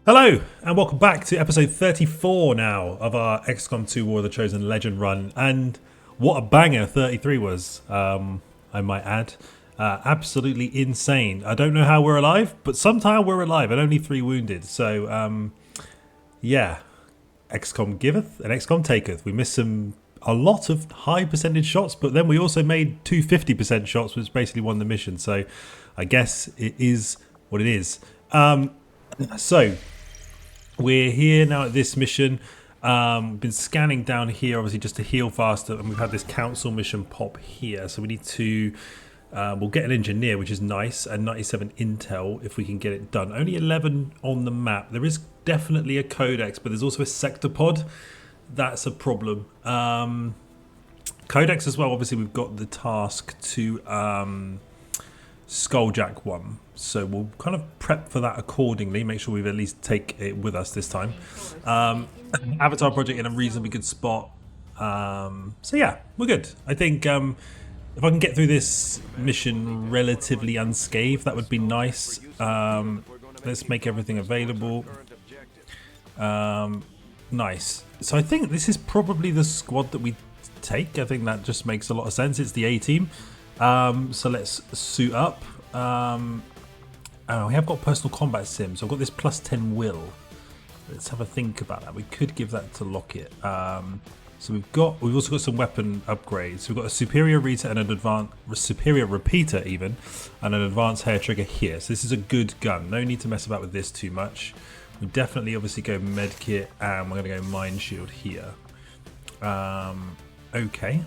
Hello, and welcome back to episode 34 now of our XCOM2 War of the Chosen Legend run. And what a banger 33 was, I might add. Absolutely insane. I don't know how we're alive, but somehow we're alive and only 3 wounded. So, yeah, XCOM giveth and XCOM taketh. We missed a lot of high percentage shots, but then we also made 2 50% shots, which basically won the mission. So I guess it is what it is. So we're here now at this mission. We've been scanning down here, obviously, just to heal faster, and we've had this council mission pop here. So we need to, we'll get an engineer, which is nice, and 97 intel if we can get it done. Only 11 on the map. There is definitely a codex, but there's also a sector pod. That's a problem. Codex as well. Obviously, we've got the task to Skulljack one, so we'll kind of prep for that accordingly, make sure we've at least take it with us this time. Avatar project in a reasonably good spot, so yeah, we're good. I think if I can get through this mission relatively unscathed, that would be nice. Let's make everything available. Nice. So I think this is probably the squad that we take. I think that just makes a lot of sense. It's the A team. So let's suit up. Oh, we have got personal combat sim, so I've got this plus 10 will. Let's have a think about that. We could give that to Lockett. So we've also got some weapon upgrades. We've got a superior repeater and an advanced superior repeater even, and an advanced hair trigger here. So this is a good gun. No need to mess about with this too much. We definitely obviously go medkit, and we're going to go mind shield here. Okay.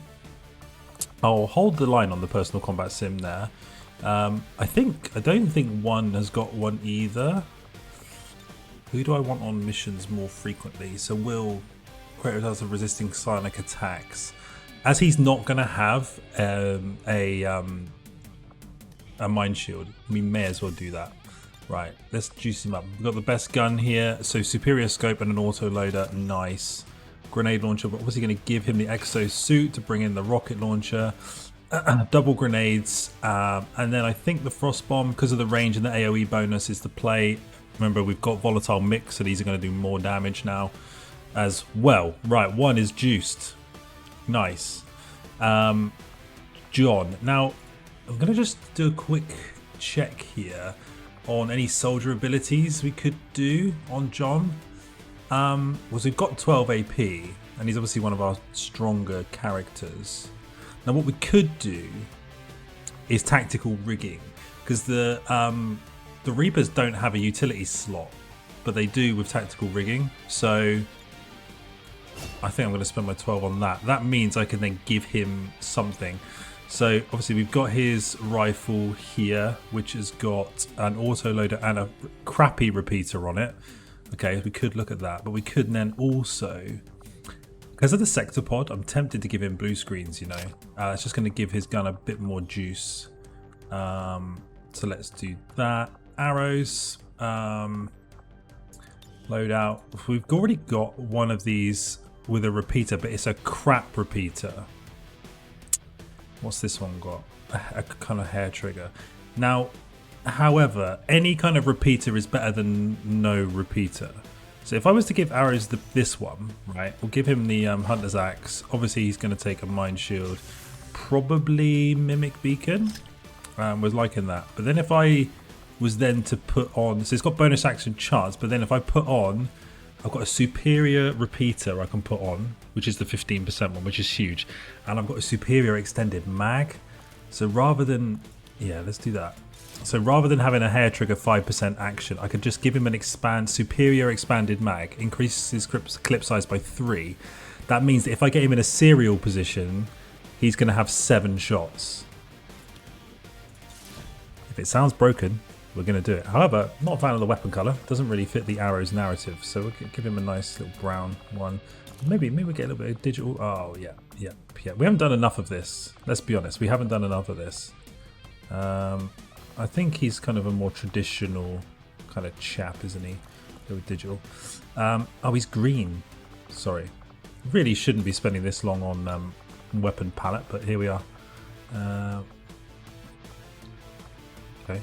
I'll hold the line on the personal combat sim there. I don't think one has got one either. Who do I want on missions more frequently? So we'll create results of resisting psionic attacks. As he's not going to have a mind shield, we may as well do that. Right, let's juice him up. We've got the best gun here. So superior scope and an auto loader. Nice. Grenade launcher. We're obviously going to give him the exo suit to bring in the rocket launcher. Double grenades, and then I think the frost bomb, because of the range and the AoE bonus, is the play. Remember, we've got volatile mix, so these are going to do more damage now as well. Right, one is juiced. Nice. John. Now, I'm going to just do a quick check here on any soldier abilities we could do on John. Was we've got 12 AP, and he's obviously one of our stronger characters. Now what we could do is tactical rigging, because the Reapers don't have a utility slot, but they do with tactical rigging. So I think I'm going to spend my 12 on that. That means I can then give him something. So obviously we've got his rifle here, which has got an autoloader and a crappy repeater on it. Okay, we could look at that, but we could then also, because of the sector pod, I'm tempted to give him blue screens, you know. It's just going to give his gun a bit more juice. So let's do that. Arrows. Load out. We've already got one of these with a repeater, but it's a crap repeater. What's this one got? A kind of hair trigger. Now, however, any kind of repeater is better than no repeater. So if I was to give arrows this one, right, we'll give him the Hunter's Axe. Obviously, he's going to take a Mind Shield. Probably Mimic Beacon. Was liking that. But then if I was then to put on... So it's got bonus action chance, but then if I put on... I've got a superior repeater I can put on, which is the 15% one, which is huge. And I've got a superior extended mag. So rather than... Yeah, let's do that. So rather than having a hair trigger 5% action, I could just give him an superior expanded mag, increase his clip size by 3. That means that if I get him in a serial position, he's going to have 7 shots. If it sounds broken, we're going to do it. However, not a fan of the weapon color. Doesn't really fit the arrow's narrative. So we'll give him a nice little brown one. Maybe we get a little bit of digital. Oh, yeah. We haven't done enough of this. Let's be honest. We haven't done enough of this. I think he's kind of a more traditional kind of chap, isn't he? Go with digital. Oh, he's green. Sorry. Really shouldn't be spending this long on weapon palette, but here we are. Okay.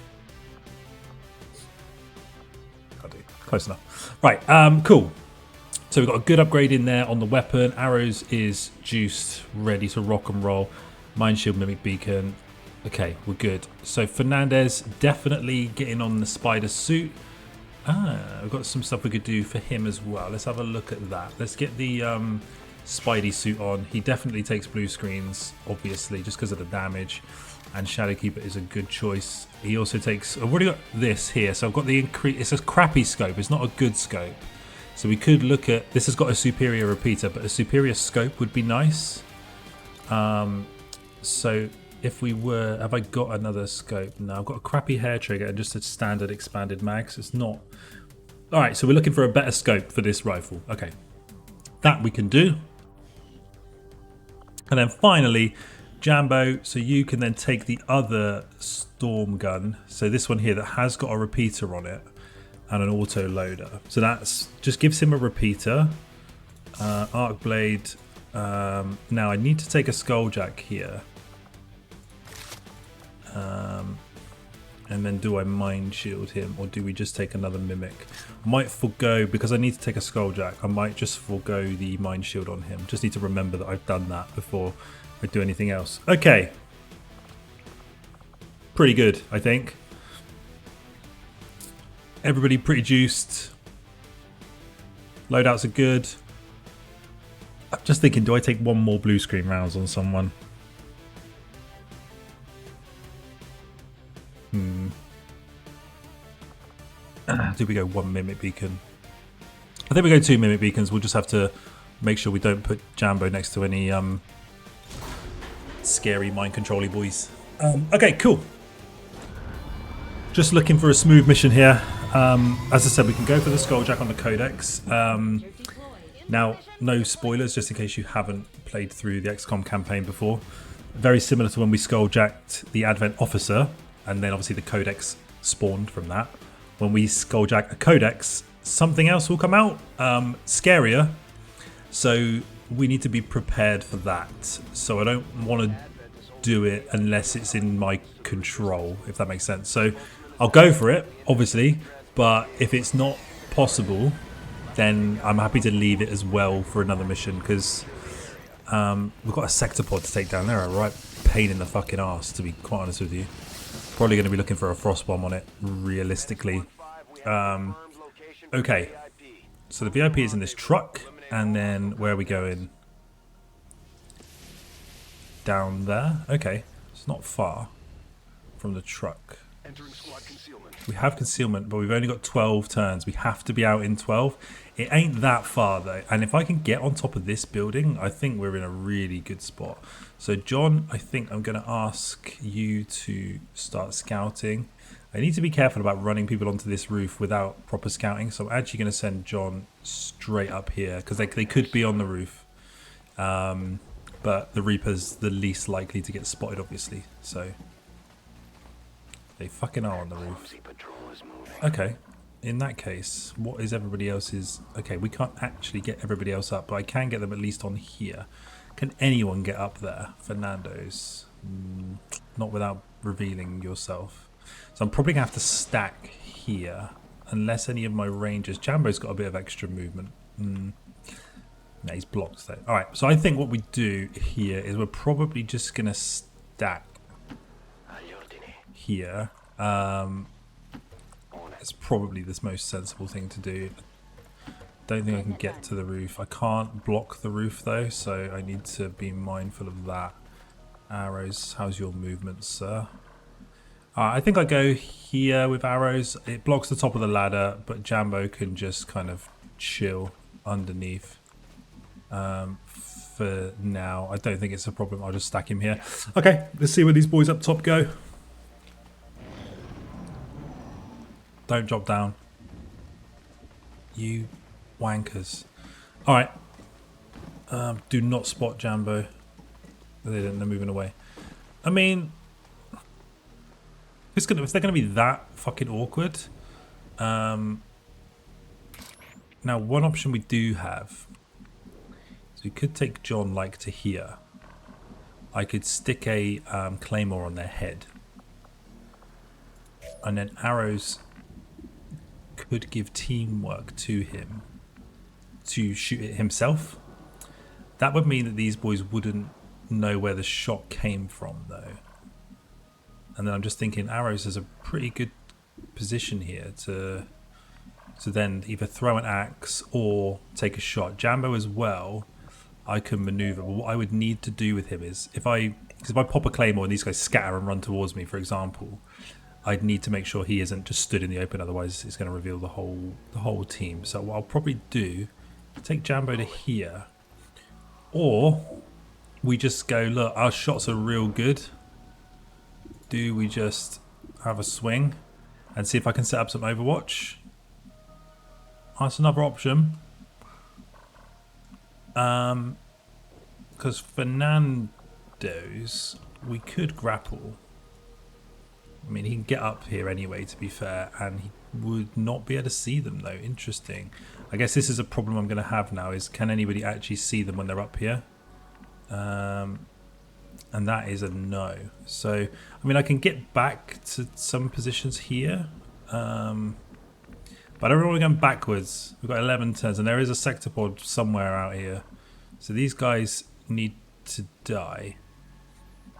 can't do. Close enough. Right, cool. So we've got a good upgrade in there on the weapon. Arrows is juiced, ready to rock and roll. Mind shield, mimic beacon. Okay, we're good. So Fernandez definitely getting on the spider suit. We've got some stuff we could do for him as well. Let's have a look at that. Let's get the Spidey suit on. He definitely takes blue screens, obviously, just because of the damage. And Shadowkeeper is a good choice. He also takes... I've already got this here. So I've got the increase... It's a crappy scope. It's not a good scope. So we could look at... This has got a superior repeater, but a superior scope would be nice. So if we were... Have I got another scope? No, I've got a crappy hair trigger and just a standard expanded mag. So it's not... Alright, so we're looking for a better scope for this rifle. Okay. That we can do. And then finally... Jambo, so you can then take the other storm gun. So this one here that has got a repeater on it and an auto loader. So that's just gives him a repeater. Arc blade. Now I need to take a skulljack here. And then do I mind shield him or do we just take another mimic? I might forego, because I need to take a skulljack, I might just forego the mind shield on him. Just need to remember that I've done that before I do anything else. Okay. Pretty good, I think. Everybody pretty juiced. Loadouts are good. I'm just thinking, do I take one more blue screen rounds on someone? Do we go one mimic beacon? I think we go 2 mimic beacons. We'll just have to make sure we don't put Jambo next to any scary mind control-y boys. Okay, cool. Just looking for a smooth mission here. As I said, we can go for the skulljack on the codex. Now, no spoilers, just in case you haven't played through the XCOM campaign before. Very similar to when we skulljacked the Advent officer, and then obviously the codex spawned from that. When we skulljack a codex, something else will come out, scarier. So we need to be prepared for that. So I don't want to do it unless it's in my control, if that makes sense. So I'll go for it, obviously, but if it's not possible, then I'm happy to leave it as well for another mission, because we've got a sector pod to take down. They're a right pain in the fucking arse, to be quite honest with you. Probably going to be looking for a frost bomb on it, realistically. Okay, so the VIP is in this truck, and then where are we going? Down there? Okay, it's not far from the truck. We have concealment, but we've only got 12 turns. We have to be out in 12. It ain't that far though, and if I can get on top of this building, I think we're in a really good spot. So John, I think I'm going to ask you to start scouting. I need to be careful about running people onto this roof without proper scouting, so I'm actually going to send John straight up here, because they could be on the roof. But the Reaper's the least likely to get spotted, obviously, so they fucking are on the roof. Okay, in that case, what is everybody else's? Okay, we can't actually get everybody else up, but I can get them at least on here. Can anyone get up there? Fernando's. Not without revealing yourself. So I'm probably going to have to stack here, unless any of my rangers... Jambo's got a bit of extra movement. No, he's blocked though. Alright, so I think what we do here is we're probably just going to stack here. It's probably the most sensible thing to do. Don't think I can get to the roof. I can't block the roof though, so I need to be mindful of that. Arrows, how's your movement, sir? I think I go here with arrows. It blocks the top of the ladder, but Jambo can just kind of chill underneath. For now, I don't think it's a problem. I'll just stack him here. Okay, let's see where these boys up top go. Don't drop down. You wankers. Alright. Do not spot Jambo. They're moving away. I mean, if they're going to be that fucking awkward. Now, one option we do have is we could take John like to here. I could stick a claymore on their head. And then arrows could give teamwork to him to shoot it himself. That would mean that these boys wouldn't know where the shot came from, though. And then I'm just thinking Arrows is a pretty good position here to then either throw an axe or take a shot. Jambo as well, I can maneuver. But what I would need to do with him is because if I pop a claymore and these guys scatter and run towards me, for example, I'd need to make sure he isn't just stood in the open. Otherwise, it's going to reveal the whole team. So what I'll probably do, take Jambo to here, or we just go, look, our shots are real good. Do we just have a swing and see if I can set up some Overwatch? That's another option. Because Fernando's, we could grapple. I mean, he can get up here anyway, to be fair, and he would not be able to see them, though. Interesting. I guess this is a problem I'm going to have now, is can anybody actually see them when they're up here? And that is a no. So, I mean, I can get back to some positions here. But I don't want to go backwards. We've got 11 turns, and there is a sector pod somewhere out here. So these guys need to die.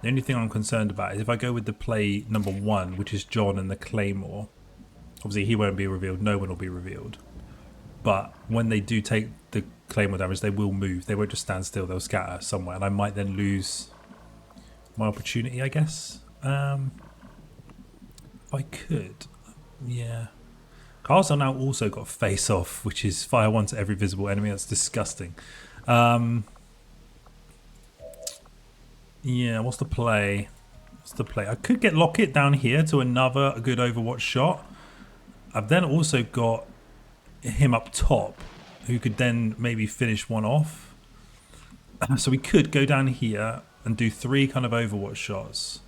The only thing I'm concerned about is if I go with the play number 1, which is John and the Claymore. Obviously, he won't be revealed. No one will be revealed. But when they do take the Claymore damage, they will move. They won't just stand still. They'll scatter somewhere, and I might then lose my opportunity, I guess. If I could, yeah. Carl's now also got face off, which is fire 1 to every visible enemy. That's disgusting. Yeah, what's the play? I could get Lockett down here to another good Overwatch shot. I've then also got him up top, who could then maybe finish one off. So we could go down here and do 3 kind of Overwatch shots.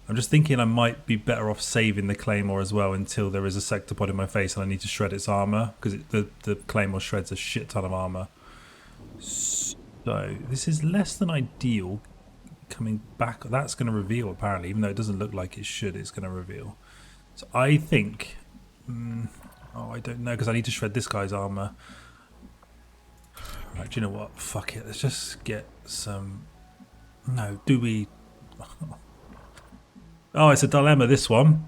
I'm just thinking I might be better off saving the Claymore as well until there is a sector pod in my face and I need to shred its armor, because the Claymore shreds a shit ton of armor. So this is less than ideal. Coming back, that's going to reveal apparently, even though it doesn't look like it should. It's going to reveal. So I think, I don't know, because I need to shred this guy's armor. Right, do you know what? Fuck it. Let's just get some. No, do we? Oh, it's a dilemma, this one.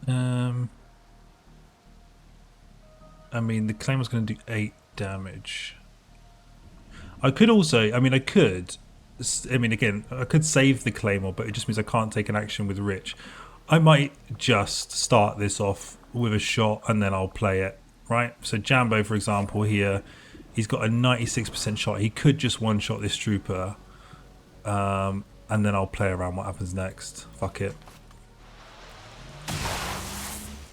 I mean, the Claymore's going to do 8 damage. I could also, I mean, again, I could save the Claymore, but it just means I can't take an action with Rich. I might just start this off with a shot and then I'll play it, right? So Jambo, for example, here, he's got a 96% shot. He could just one-shot this trooper. And then I'll play around what happens next. Fuck it.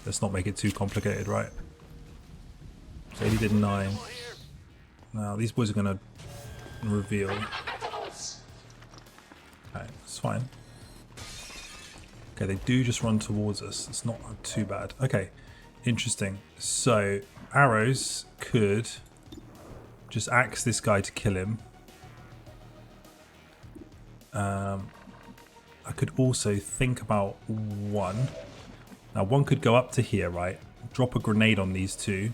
Let's not make it too complicated, right? So he did 9. Now these boys are going to reveal. Okay, it's fine. Okay, they do just run towards us. It's not too bad. Okay, interesting. So Arrows could just axe this guy to kill him. I could also think about 1. Now 1 could go up to here, right? Drop a grenade on these 2.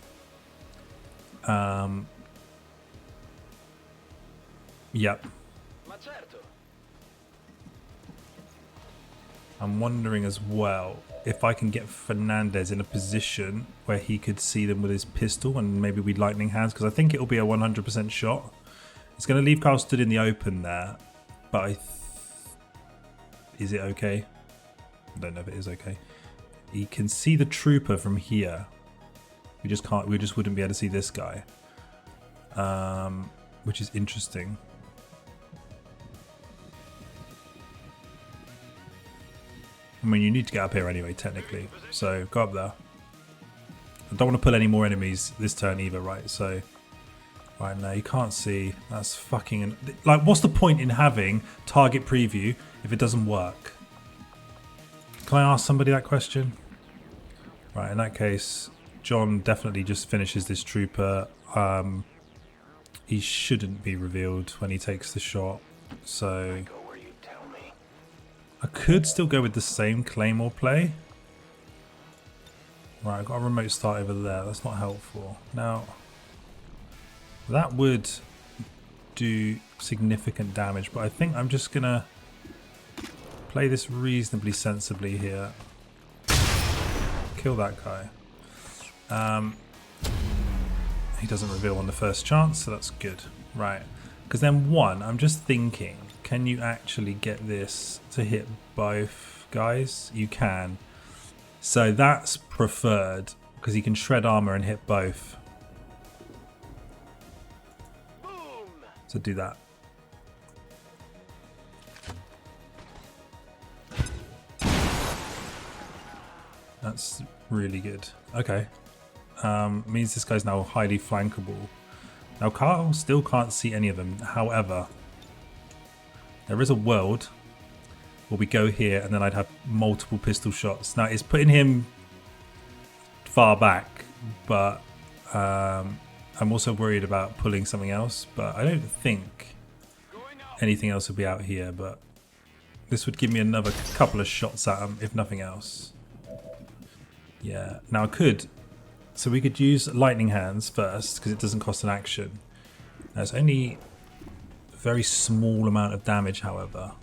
Yep. I'm wondering as well if I can get Fernandez in a position where he could see them with his pistol and maybe we lightning hands, because I think it'll be a 100% shot. It's going to leave Carl stood in the open there, but is it okay? I don't know if it is okay. He can see the trooper from here. We just can't. We just wouldn't be able to see this guy, which is interesting. I mean, you need to get up here anyway, technically. So go up there. I don't want to pull any more enemies this turn either, right? So, right now you can't see. That's fucking like. What's the point in having target preview if it doesn't work? Can I ask somebody that question? Right, in that case, John definitely just finishes this trooper. He shouldn't be revealed when he takes the shot. So I could still go with the same Claymore play. Right, I've got a remote start over there. That's not helpful. Now, that would do significant damage, but I think I'm just going to play this reasonably sensibly here. Kill that guy. He doesn't reveal on the first chance, so that's good. Right. Because then one, I'm just thinking, can you actually get this to hit both guys? You can. So that's preferred, because he can shred armor and hit both. So do that. That's really good. Okay. Means this guy's now highly flankable. Now Carl still can't see any of them. However, there is a world where we go here and then I'd have multiple pistol shots. Now it's putting him far back, but I'm also worried about pulling something else. But I don't think anything else will be out here. But this would give me another couple of shots at him, if nothing else. Yeah. Now I could. So we could use lightning hands first because it doesn't cost an action. There's only a very small amount of damage, however.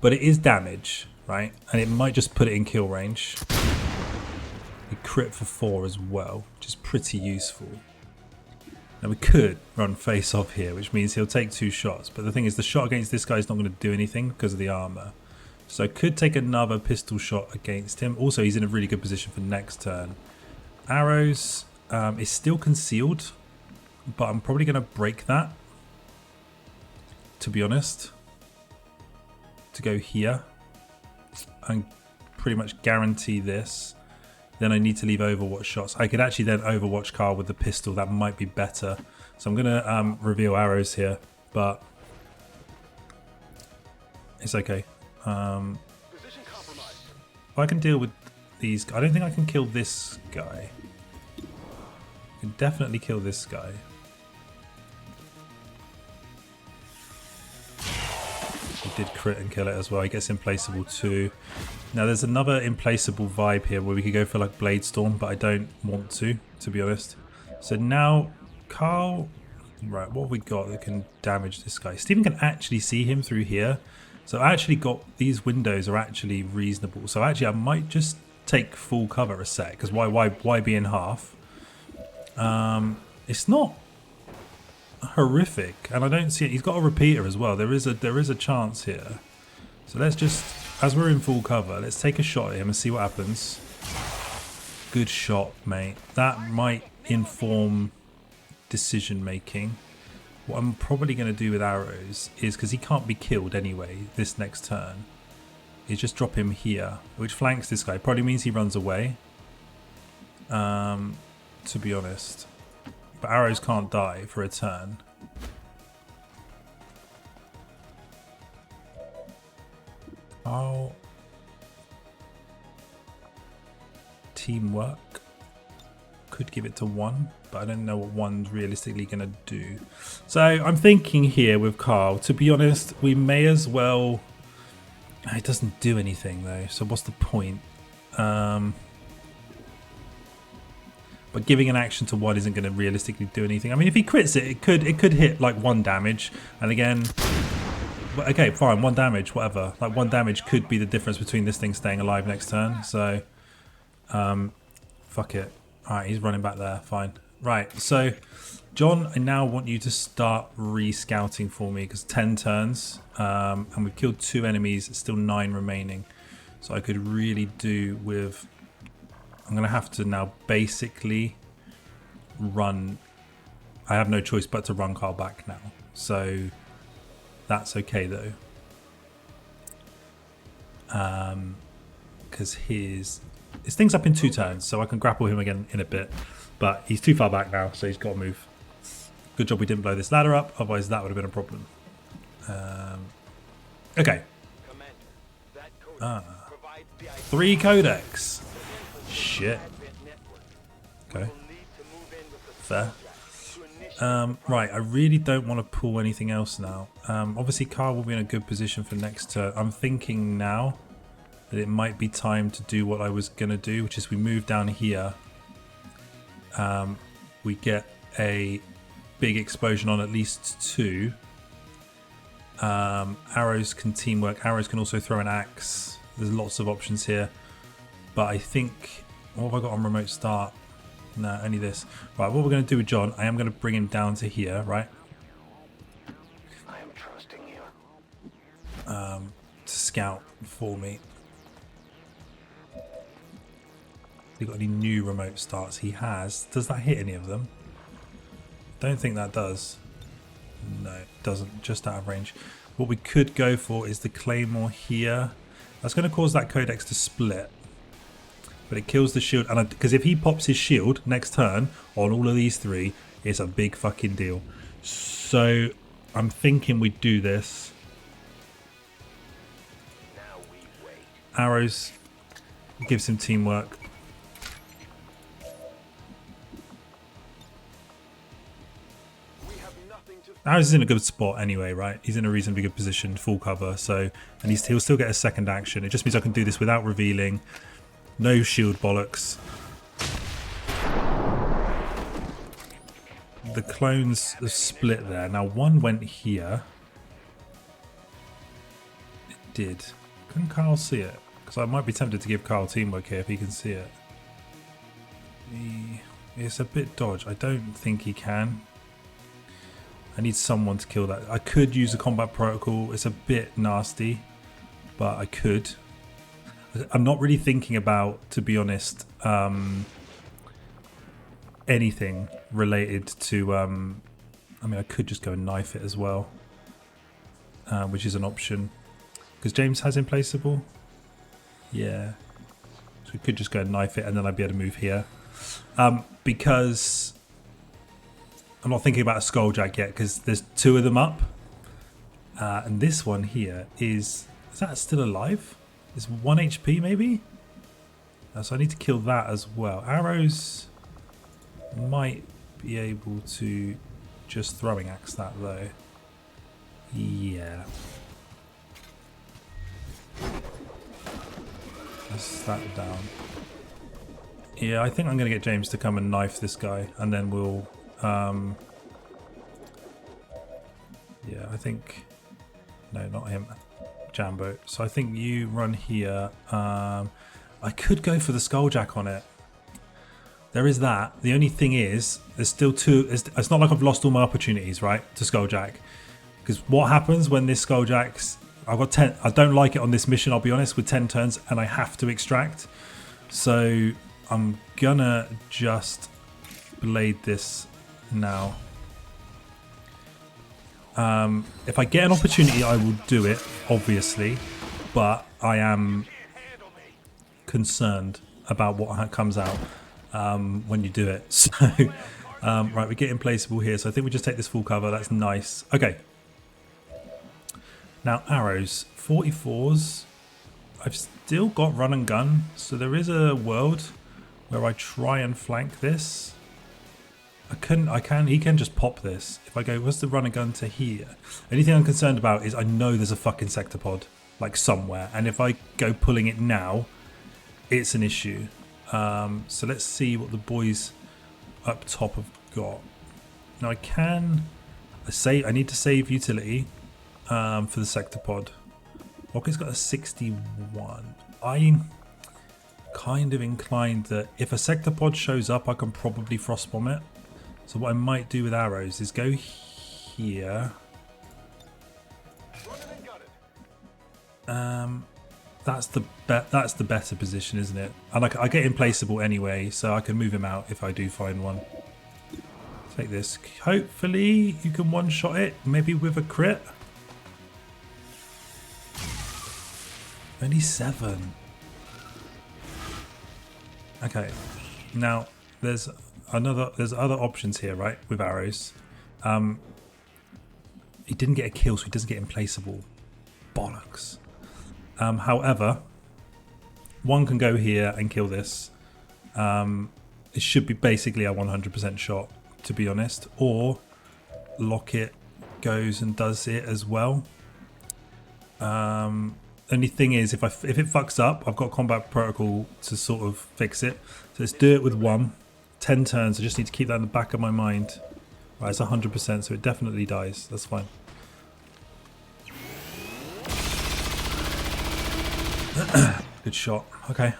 But it is damage, right? And it might just put it in kill range. We crit for 4 as well, which is pretty useful. Now we could run face off here, which means he'll take 2 shots. But the thing is, the shot against this guy is not going to do anything because of the armor. So I could take another pistol shot against him. Also, he's in a really good position for next turn. Arrows is still concealed, but I'm probably going to break that, to be honest, to go here and pretty much guarantee this. Then I need to leave Overwatch shots. I could actually then Overwatch Carl with the pistol. That might be better. So I'm going to reveal arrows here, but it's okay. If I can deal with these, I don't think I can kill this guy. I can definitely kill this guy. He did crit and kill it as well. He gets implaceable too. Now there's another implaceable vibe here where we could go for like Blade Storm, but I don't want to be honest. So now Carl, right, what have we got that can damage this guy? Steven can actually see him through here. So I actually got, these windows are actually reasonable. So actually I might just take full cover a sec, because why be in half? It's not horrific, and I don't see it. He's got a repeater as well. There is a chance here. So let's just, as we're in full cover, let's take a shot at him and see what happens. Good shot, mate. That might inform decision making. What I'm probably going to do with arrows is, because he can't be killed anyway this next turn, is just drop him here, which flanks this guy. Probably means he runs away, to be honest. But arrows can't die for a turn. Oh. Teamwork. Could give it to 1, but I don't know what 1's realistically going to do. So I'm thinking here with Carl, to be honest, we may as well... It doesn't do anything though, so what's the point? But giving an action to 1 isn't going to realistically do anything. I mean, if he crits it, it could hit like 1 damage, and again, okay, fine, 1 damage, whatever. Like 1 damage could be the difference between this thing staying alive next turn. So, fuck it. All right, he's running back there. Fine. Right. So, John, I now want you to start re-scouting for me, because 10 turns, and we've killed 2 enemies. It's still 9 remaining. So I could really do with. I'm going to have to now basically run. I have no choice but to run Carl back now. So that's okay though. Because his thing's up in 2 turns, so I can grapple him again in a bit. But he's too far back now, so he's got to move. Good job we didn't blow this ladder up, otherwise that would have been a problem. Okay. 3 codex. Shit. Okay. Fair. Right, I really don't want to pull anything else now. Obviously, Carl will be in a good position for next turn. I'm thinking now, that it might be time to do what I was going to do, which is we move down here. We get a big explosion on at least 2. Arrows can teamwork. Arrows can also throw an axe. There's lots of options here. But I think... What have I got on remote start? No, only this. Right, what we're going to do with John, I am going to bring him down to here, right? I am trusting you. To scout for me. Has he got any new remote starts? He has. Does that hit any of them? Don't think that does. No, it doesn't. Just out of range. What we could go for is the Claymore here. That's going to cause that Codex to split. But it kills the shield. And because if he pops his shield next turn on all of these 3, it's a big fucking deal. So I'm thinking we do this. Now we wait. Arrows gives him teamwork. Arrows is in a good spot anyway, right? He's in a reasonably good position, full cover. So, and he'll still get a second action. It just means I can do this without revealing. No shield bollocks. The clones have split there. Now one went here. It did. Can Carl see it? Because I might be tempted to give Carl teamwork here if he can see it. It's a bit dodge. I don't think he can. I need someone to kill that. I could use a combat protocol. It's a bit nasty, but I could. I'm not really thinking about, to be honest, anything related to... I mean, I could just go and knife it as well, which is an option. Because James has implaceable. Yeah. So we could just go and knife it, and then I'd be able to move here. Because I'm not thinking about a Skulljack yet, because there's 2 of them up. And this one here is that still alive? It's 1 HP maybe? So I need to kill that as well. Arrows might be able to just throwing axe that though. Yeah. That's that down. Yeah, I think I'm going to get James to come and knife this guy, and then we'll... yeah, I think... No, not him. Jambo. So I think you run here. I could go for the Skulljack on it. There is that. The only thing is, there's still 2... It's not like I've lost all my opportunities, right, to Skulljack. Because what happens when this Skulljack's... I've got 10... I don't like it on this mission, I'll be honest, with 10 turns, and I have to extract. So I'm gonna just blade this now. If I get an opportunity, I will do it, obviously, but I am concerned about what comes out when you do it. So, right, we get implaceable here, so I think we just take this full cover. That's nice. Okay. Now, arrows. 44s. I've still got run and gun, so there is a world where I try and flank this. He can just pop this. If I go, what's the run and gun to here? Anything I'm concerned about is I know there's a fucking sector pod, like somewhere. And if I go pulling it now, it's an issue. So let's see what the boys up top have got. Now I need to save utility for the sector pod. Rocket's got a 61. I'm kind of inclined that if a sector pod shows up, I can probably frostbomb it. So what I might do with arrows is go here. That's the better position, isn't it? And I get implaceable anyway, so I can move him out if I do find one. Take this. Hopefully you can one-shot it, maybe with a crit. Only 7. Okay. Now there's other options here, right? With arrows. He didn't get a kill, so he doesn't get implaceable. Bollocks. However, one can go here and kill this. It should be basically a 100% shot, to be honest. Or Locket goes and does it as well. Only thing is, if it fucks up, I've got combat protocol to sort of fix it. So let's do it with 10 turns. I just need to keep that in the back of my mind. Right, it's 100%, so it definitely dies. That's fine. Good shot. Okay.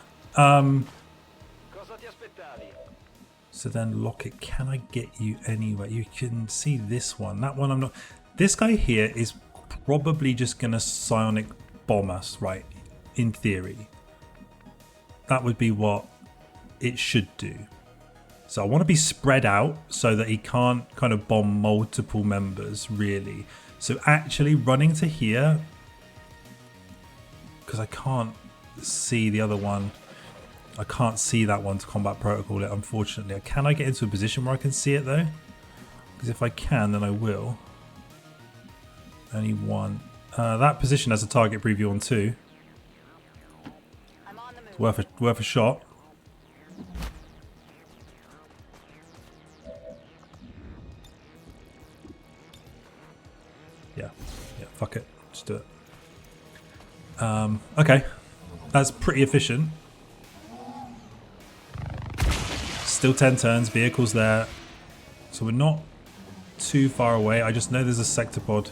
So then Locket, can I get you anywhere? You can see this one. That one I'm not. This guy here is probably just going to psionic bomb us, right? In theory. That would be what it should do. So I want to be spread out so that he can't kind of bomb multiple members, really. So actually running to here, because I can't see the other one. I can't see that one to combat protocol it, unfortunately. Can I get into a position where I can see it though? Because if I can, then I will. Only one. That position has a target preview on 2. It's worth a shot. Yeah, fuck it. Just do it. Okay. That's pretty efficient. Still 10 turns, vehicles there. So we're not too far away. I just know there's a sector pod.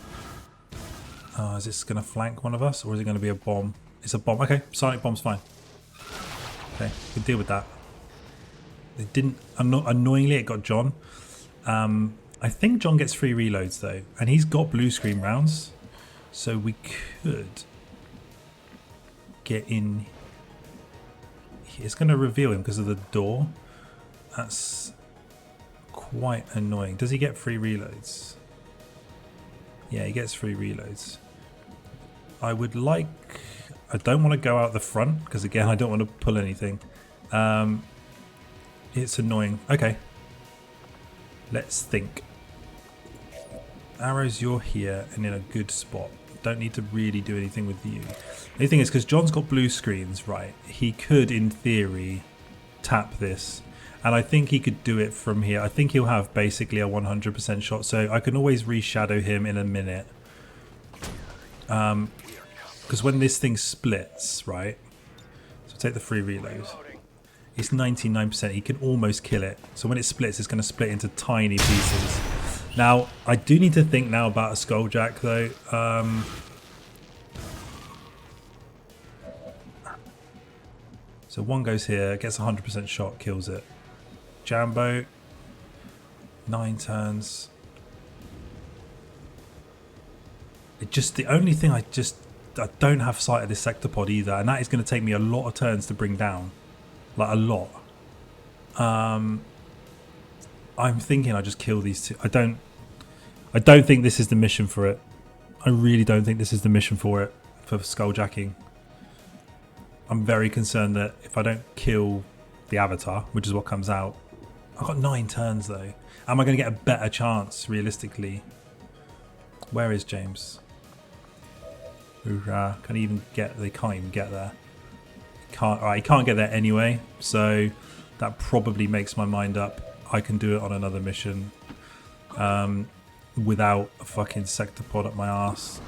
Is this going to flank one of us, or is it going to be a bomb? It's a bomb. Okay, sonic bomb's fine. Okay, we can deal with that. It didn't. Annoyingly, it got John. I think John gets 3 reloads though, and he's got blue screen rounds, so we could get in. It's going to reveal him because of the door. That's quite annoying. Does he get 3 reloads? Yeah, he gets 3 reloads. I would like... I don't want to go out the front because, again, I don't want to pull anything. It's annoying. Okay. Let's think. Arrows, you're here and in a good spot. Don't need to really do anything with you. The only thing is, because John's got blue screens, right, he could, in theory, tap this. And I think he could do it from here. I think he'll have basically a 100% shot. So I can always reshadow him in a minute. Because when this thing splits, right? So take the free reload. It's 99%. He can almost kill it. So when it splits, it's going to split into tiny pieces. Now, I do need to think now about a Skulljack, though. So one goes here, gets 100% shot, kills it. Jambo, 9 turns. It just, the only thing I don't have sight of this sector pod either, and that is going to take me a lot of turns to bring down, like a lot. I'm thinking I just kill these 2. I don't think this is the mission for it. I really don't think this is the mission for it, for Skulljacking. I'm very concerned that if I don't kill the avatar, which is what comes out, I've got 9 turns though. Am I going to get a better chance realistically? Where is James? Can he even get? They can't even get there. Can't. Alright, he can't get there anyway. So that probably makes my mind up. I can do it on another mission without a fucking sector pod up my ass.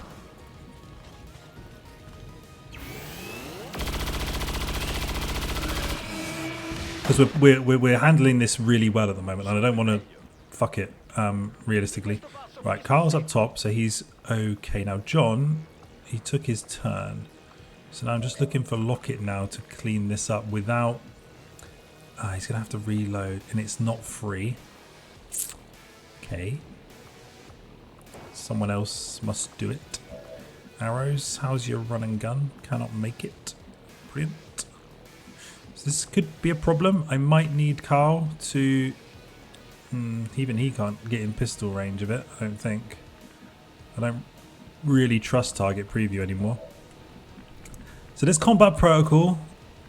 Because we're handling this really well at the moment, and I don't want to fuck it realistically. Right, Carl's up top, so he's okay. Now John, he took his turn, so now I'm just looking for Locket now to clean this up without. He's gonna have to reload, and it's not free. Okay, someone else must do it. Arrows, how's your run and gun? Cannot make it. Brilliant. This could be a problem. I might need Carl to... even he can't get in pistol range of it, I don't think. I don't really trust target preview anymore. So there's combat protocol,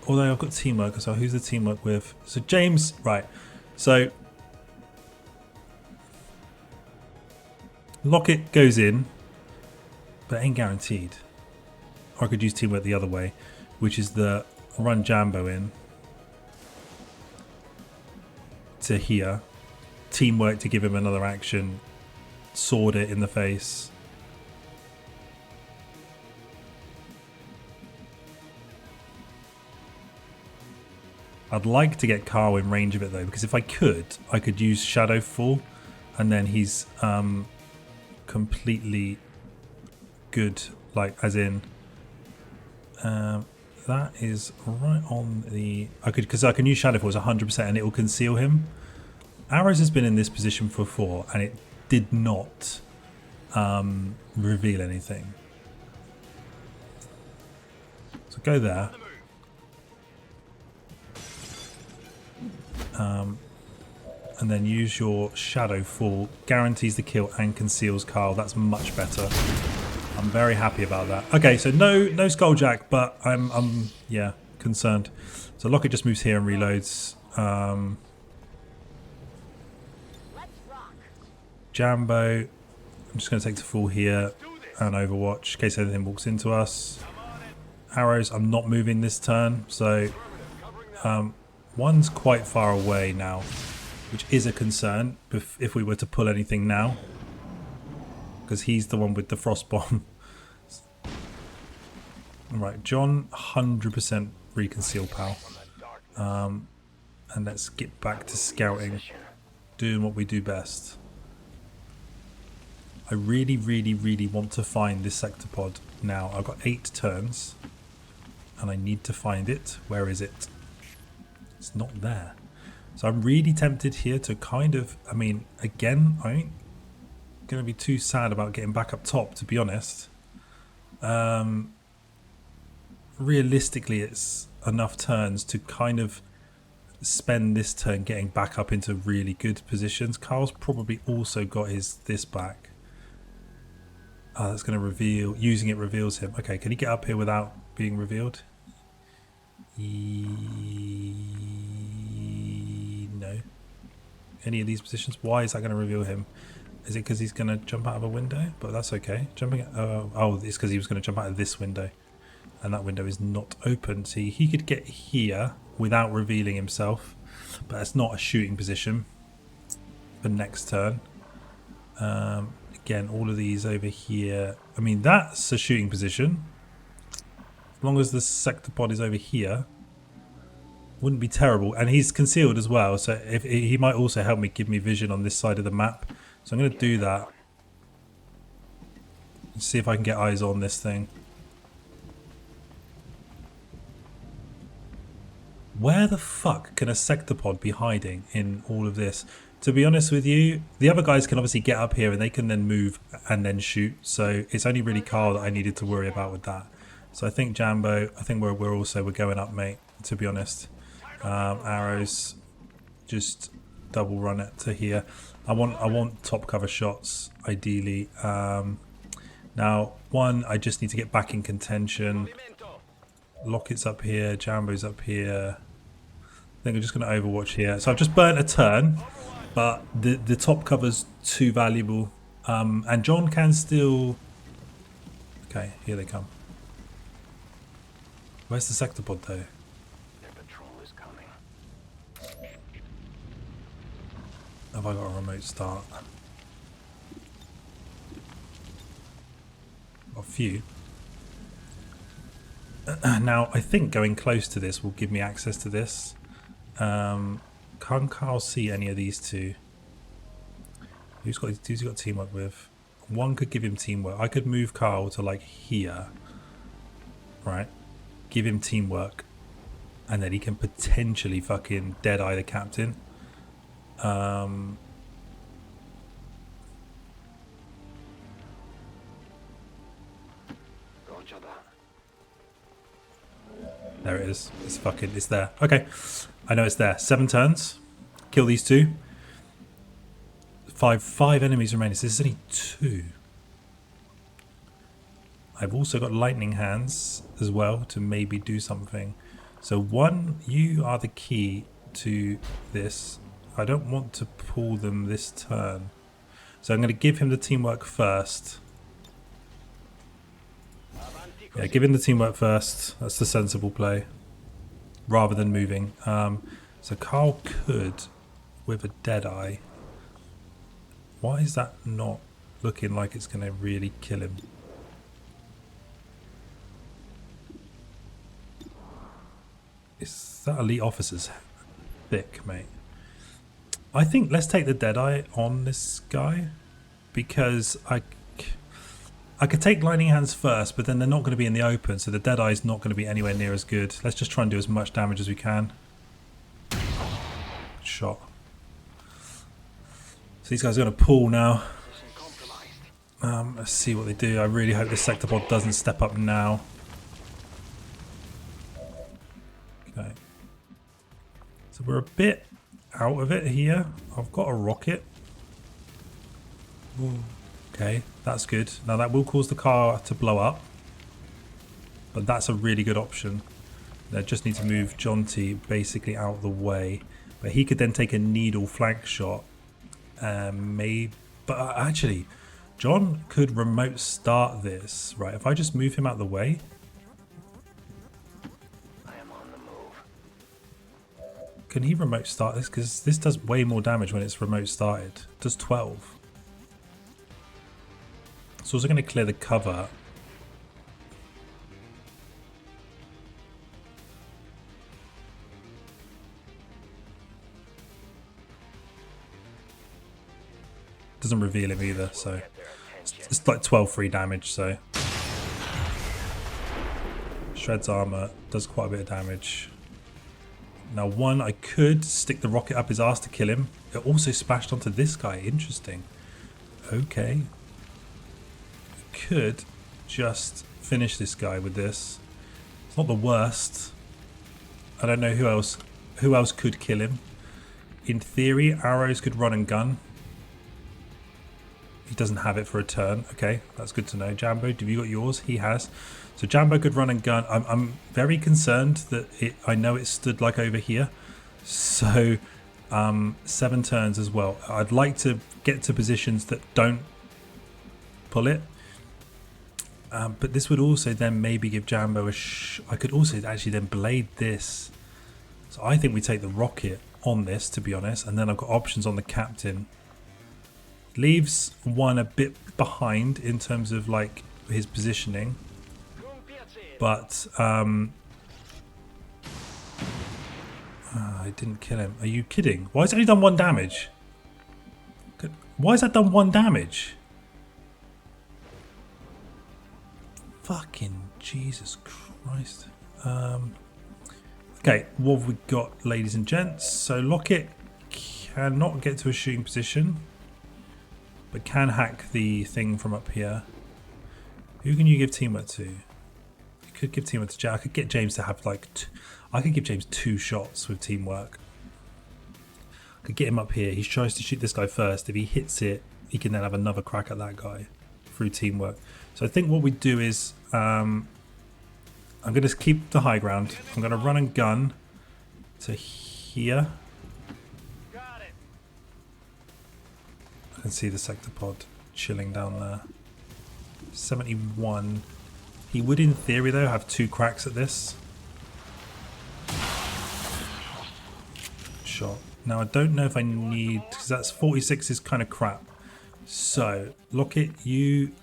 although I've got teamwork, so who's the teamwork with? So James, right. So Locket goes in, but it ain't guaranteed. Or I could use teamwork the other way, which is the run Jambo in to here, teamwork to give him another action, sword it in the face. I'd like to get Carl in range of it though, because if I could use Shadow Fall, and then he's completely good, like as in that is right on the because I can use Shadow Fall as 100% and it will conceal him. Arrows has been in this position before and it did not reveal anything. So go there. And then use your Shadow Fall. Guarantees the kill and conceals Carl. That's much better. I'm very happy about that. Okay, so no Skulljack, but I'm yeah, concerned. So Locket just moves here and reloads. Jambo. I'm just going to take the Fall here and Overwatch in case anything walks into us. Arrows, I'm not moving this turn, so one's quite far away now, which is a concern if we were to pull anything now, because he's the one with the frost bomb. Right, John, 100% reconceal, pal. And let's get back to scouting, doing what we do best. I really, really, really want to find this sector pod now. I've got 8 turns, and I need to find it. Where is it? It's not there. So I'm really tempted here to kind of, I mean, again, I ain't going to be too sad about getting back up top, to be honest. Realistically, it's enough turns to kind of spend this turn getting back up into really good positions. Carl's probably also got this back. Oh, that's going to reveal, using it reveals him. Okay, can he get up here without being revealed? No. Any of these positions? Why is that going to reveal him? Is it because he's going to jump out of a window? But that's okay. Jumping. Oh, it's because he was going to jump out of this window, and that window is not open. See, he could get here without revealing himself, but that's not a shooting position for next turn. Again, all of these over here. I mean, that's a shooting position. As long as the sector pod is over here, wouldn't be terrible. And he's concealed as well, so if he might also help me, give me vision on this side of the map. So I'm going to do that. See if I can get eyes on this thing. Where the fuck can a sector pod be hiding in all of this? To be honest with you, the other guys can obviously get up here and they can then move and then shoot. So it's only really Carl that I needed to worry about with that. So I think Jambo, I think we're going up, mate, to be honest. Arrows, just double run it to here. I want top cover shots, ideally. Now, one, I just need to get back in contention. Locket's up here, Jambo's up here. I think I'm just going to Overwatch here. So I've just burnt a turn, but the top cover's too valuable. And John can still... Okay, here they come. Where's the sector pod though? Their patrol is coming. Have I got a remote start? A few. Now, I think going close to this will give me access to this. Can't Carl see any of these two? Who's he got teamwork with? One could give him teamwork. I could move Carl to like here. Right? Give him teamwork. And then he can potentially fucking dead-eye the captain. There it is. It's there. Okay. I know it's there. 7 turns. Kill these 2. Five enemies remaining. So this is only 2. I've also got lightning hands as well to maybe do something. So 1, you are the key to this. I don't want to pull them this turn. So I'm going to give him the teamwork first. Yeah, give him the teamwork first. That's the sensible play. Rather than moving. So Carl could, with a dead eye. Why is that not looking like it's going to really kill him? That elite officer's thick, mate. I think let's take the Deadeye on this guy, because I could take Lightning Hands first, but then they're not going to be in the open, so the Deadeye's not going to be anywhere near as good. Let's just try and do as much damage as we can. Shot. So these guys are going to pull now. Let's see what they do. I really hope this Sectopod doesn't step up now. Okay. So we're a bit out of it here. I've got a rocket. Ooh, okay, that's good. Now that will cause the car to blow up, but that's a really good option. I just need to move Jonty basically out of the way, but he could then take a needle flank shot. But actually, John could remote start this. Right, if I just move him out of the way. Can he remote start this? Because this does way more damage when it's remote started. It does 12. It's also going to clear the cover. Doesn't reveal him either, so it's like 12 free damage. So shreds armor, does quite a bit of damage. Now one, I could stick the rocket up his ass to kill him. It also splashed onto this guy. Interesting. Okay. I could just finish this guy with this. It's not the worst. I don't know who else could kill him. In theory, Arrows could run and gun. He doesn't have it for a turn. Okay, that's good to know. Jambo, have you got yours? He has. So Jambo could run and gun. I'm very concerned that I know it stood like over here. So 7 turns as well. I'd like to get to positions that don't pull it. But this would also then maybe give Jambo I could also actually then blade this. So I think we take the rocket on this, to be honest. And then I've got options on the captain. Leaves one a bit behind in terms of like his positioning. But I didn't kill him. Are you kidding? Why has it only done 1 damage? Why has that done 1 damage? Fucking Jesus Christ. Okay, what have we got, ladies and gents? So Lockett cannot get to a shooting position, but can hack the thing from up here. Who can you give teamwork to? You could give teamwork to Jack. I could get James to have like... I could give James 2 shots with teamwork. I could get him up here. He tries to shoot this guy first. If he hits it, he can then have another crack at that guy through teamwork. So I think what we do is... I'm going to keep the high ground. I'm going to run and gun to here. I can see the Sectopod chilling down there. 71. He would, in theory, though, have 2 cracks at this. Shot. Now, I don't know if I need... because that's 46 is kind of crap. So, Lockett, you...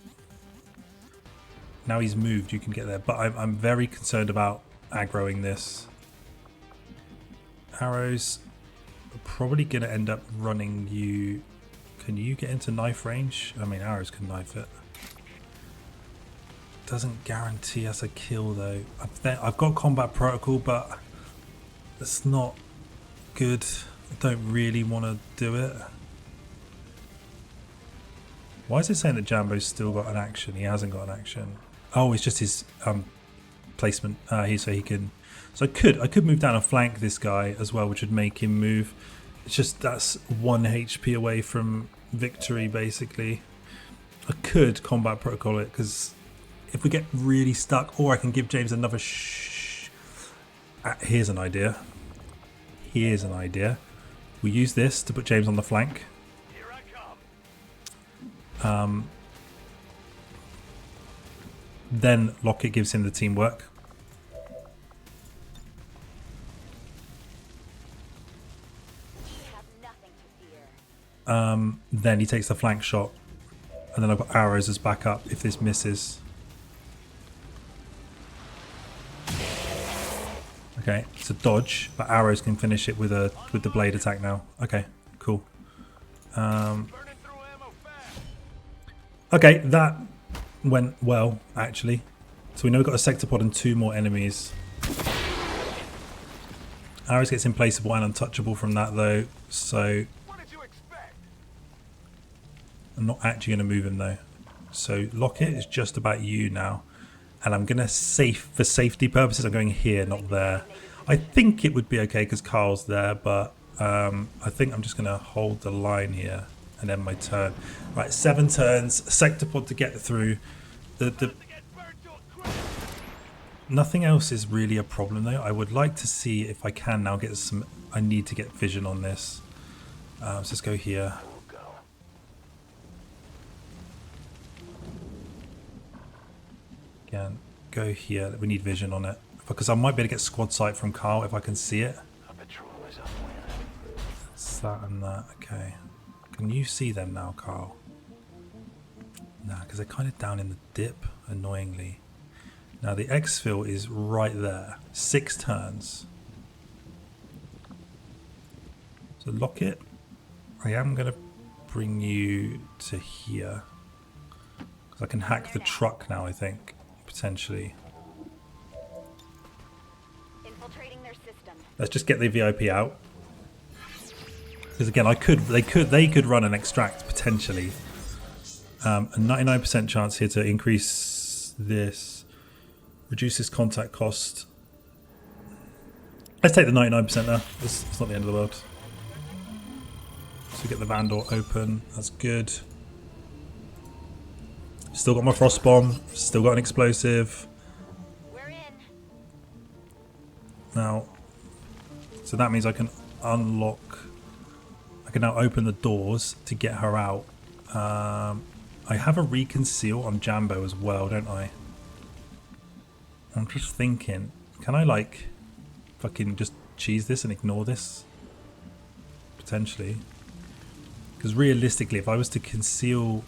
now he's moved, you can get there. But I'm very concerned about aggroing this. Arrows are probably going to end up running you... Can you get into knife range? I mean, Arrows can knife it. Doesn't guarantee us a kill, though. I've got combat protocol, but it's not good. I don't really want to do it. Why is it saying that Jambo's still got an action? He hasn't got an action. Oh, it's just his placement. So he can. So I could move down and flank this guy as well, which would make him move. It's just that's 1 HP away from victory, basically. I could combat protocol it, because if we get really stuck, or I can give James another here's an idea. Here's an idea. We use this to put James on the flank. Here I come. Then Lockett gives him the teamwork. Then he takes the flank shot, and then I've got Arrows as backup if this misses. Okay, it's a dodge, but arrows can finish it with the blade attack now. Okay, cool. Burning through ammo fast. Okay, that went well, actually. So we know we've got a sector pod and 2 more enemies. Arrows gets implaceable and untouchable from that though, so What did you expect? I'm not actually going to move him though. So Lockett is just about you now. And I'm going to for safety purposes, I'm going here, not there. I think it would be okay because Carl's there, but I think I'm just going to hold the line here and end my turn. Right, 7 turns, sector pod to get through. Nothing else is really a problem though. I would like to see if I can now get some... I need to get vision on this. So let's go here. Again, go here. We need vision on it. Because I might be able to get squad sight from Carl if I can see it. It's that and that. Okay. Can you see them now, Carl? Nah, because they're kind of down in the dip, annoyingly. Now the exfil is right there. 6 turns. So Lockett, I am going to bring you to here. Because I can hack the truck now, I think. Potentially. Infiltrating their system. Let's just get the VIP out. Because again, they could run an extract potentially. A 99% chance here to increase this. Reduce this contact cost. Let's take the 99% there. It's not the end of the world. So we get the van door open. That's good. Still got my frost bomb. Still got an explosive. We're in. Now, so that means I can unlock. I can now open the doors to get her out. I have a reconceal on Jambo as well, don't I? I'm just thinking, can I like fucking just cheese this and ignore this? Potentially. Because realistically, if I was to conceal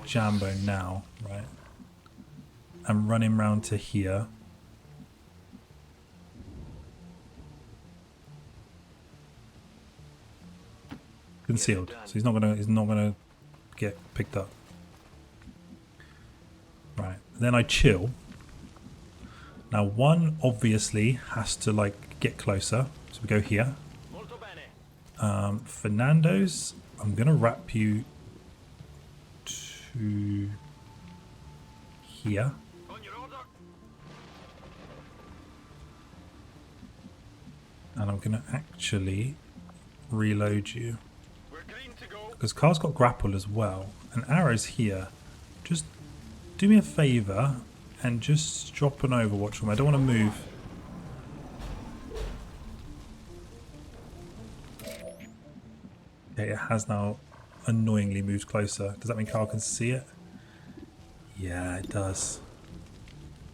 Jambo now, right, and run him round to here. Concealed. So he's not gonna get picked up. Right. Then I chill. Now one obviously has to like get closer. So we go here. Fernando's, I'm gonna wrap you to here. And I'm gonna actually reload you. Because Carl's got grapple as well. And arrows here. Just do me a favour and just drop an overwatch from me. I don't want to move. Okay, it has now annoyingly moved closer. Does that mean Carl can see it? Yeah, it does.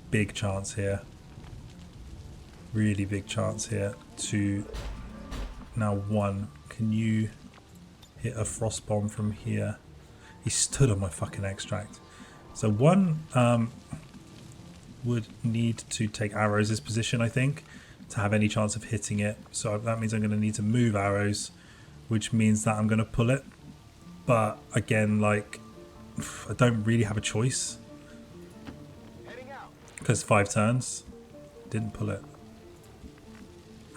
Big chance here. Really big chance here to... Now one, can you hit a frost bomb from here? He stood on my fucking extract. So one would need to take arrows' position, I think, to have any chance of hitting it. So that means I'm going to need to move arrows, which means that I'm going to pull it. But again, like, I don't really have a choice. Because 5 turns. Didn't pull it.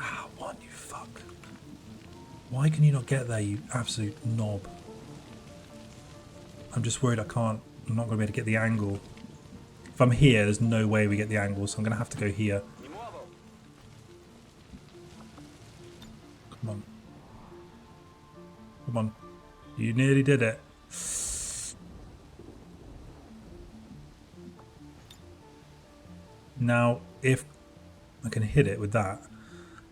Ah, one, you fuck. Why can you not get there, you absolute knob? I'm just worried I'm not going to be able to get the angle. If I'm here, there's no way we get the angle, so I'm going to have to go here. Come on. Come on. You nearly did it. Now, if I can hit it with that.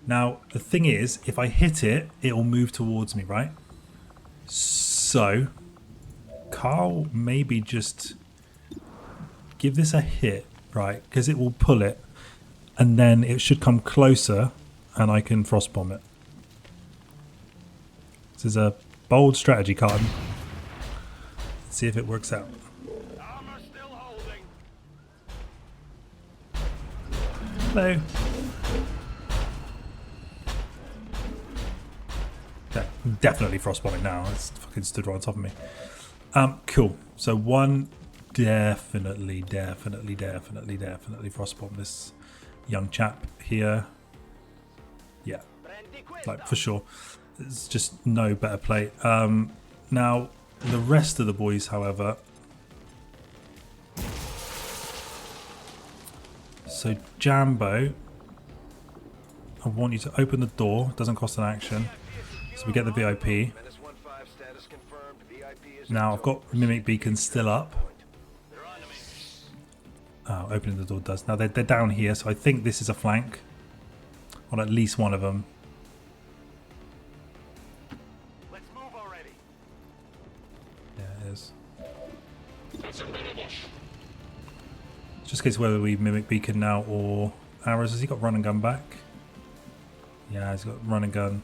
Now, the thing is, if I hit it, it will move towards me, right? So, Carl maybe just give this a hit, right? Because it will pull it, and then it should come closer, and I can frost bomb it. This is a bold strategy, Carlton. Let's see if it works out. Armor still holding. Hello. Yeah, definitely frostbombing now. It's fucking stood right on top of me. Cool. So one definitely frostbomb this young chap here. Yeah, like for sure. There's just no better play. Now the rest of the boys, however. So Jambo, I want you to open the door. Doesn't cost an action. So we get the VIP. Now I've got Mimic Beacon still up. Oh, opening the door does. Now they're down here, so I think this is a flank on at least one of them. Let's move already. Yeah, it is. Just in case whether we Mimic Beacon now or arrows. Has he got run and gun back? Yeah, he's got run and gun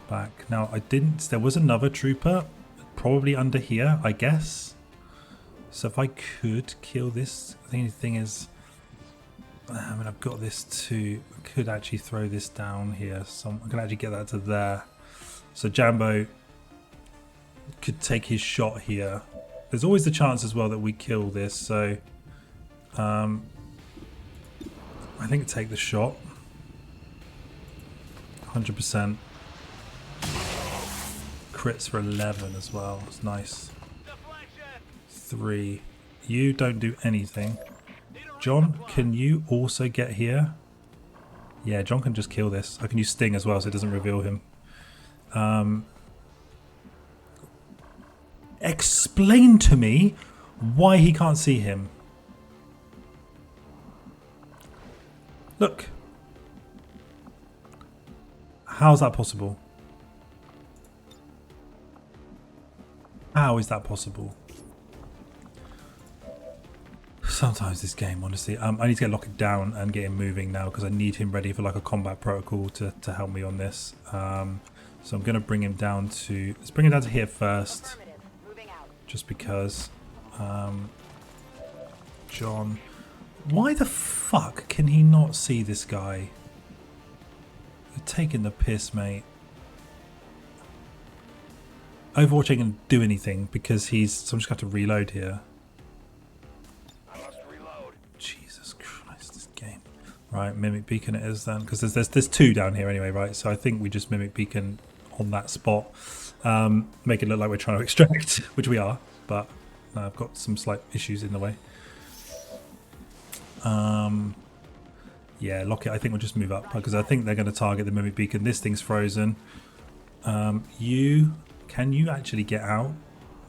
back. Now I didn't. There was another trooper, probably under here, I guess. So if I could kill this, the only thing is, I mean, I've got this too. I could actually throw this down here. So I can actually get that to there. So Jambo could take his shot here. There's always the chance as well that we kill this. So I think take the shot. 100%. Crits for 11 as well. It's nice. 3. You don't do anything. John, can you also get here? Yeah, John can just kill this. I can use Sting as well so it doesn't reveal him. Explain to me why he can't see him. Look. How's that possible? How is that possible? Sometimes this game, honestly, I need to get Lockett down and get him moving now because I need him ready for like a combat protocol to help me on this. So I'm going to bring him down to, let's bring him down to here first, just because. John, why the fuck can he not see this guy? You're taking the piss, mate. Overwatch ain't going to do anything because he's, so I'm just going to have to reload here. Jesus Christ, this game. Right, Mimic Beacon it is then, because there's 2 down here anyway, right? So I think we just Mimic Beacon on that spot. Make it look like we're trying to extract, which we are, but I've got some slight issues in the way. Yeah, Lockett, I think we'll just move up, because I think they're going to target the Mimic Beacon. This thing's frozen. Can you actually get out?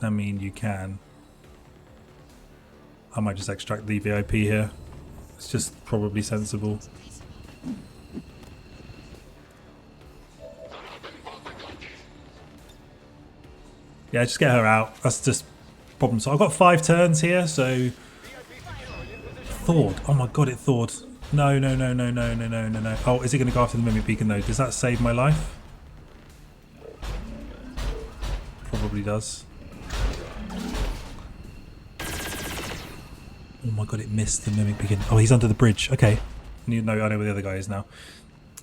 I mean, you can. I might just extract the VIP here. It's just probably sensible. Yeah, just get her out. That's just problem. So I've got 5 turns here, so thawed. Oh my god, it thawed. No. Oh, is it going to go after the Mimic Beacon though? Does that save my life? Probably does. Oh my god, it missed the Mimic Beacon. Oh, he's under the bridge. Okay. No, I know where the other guy is now.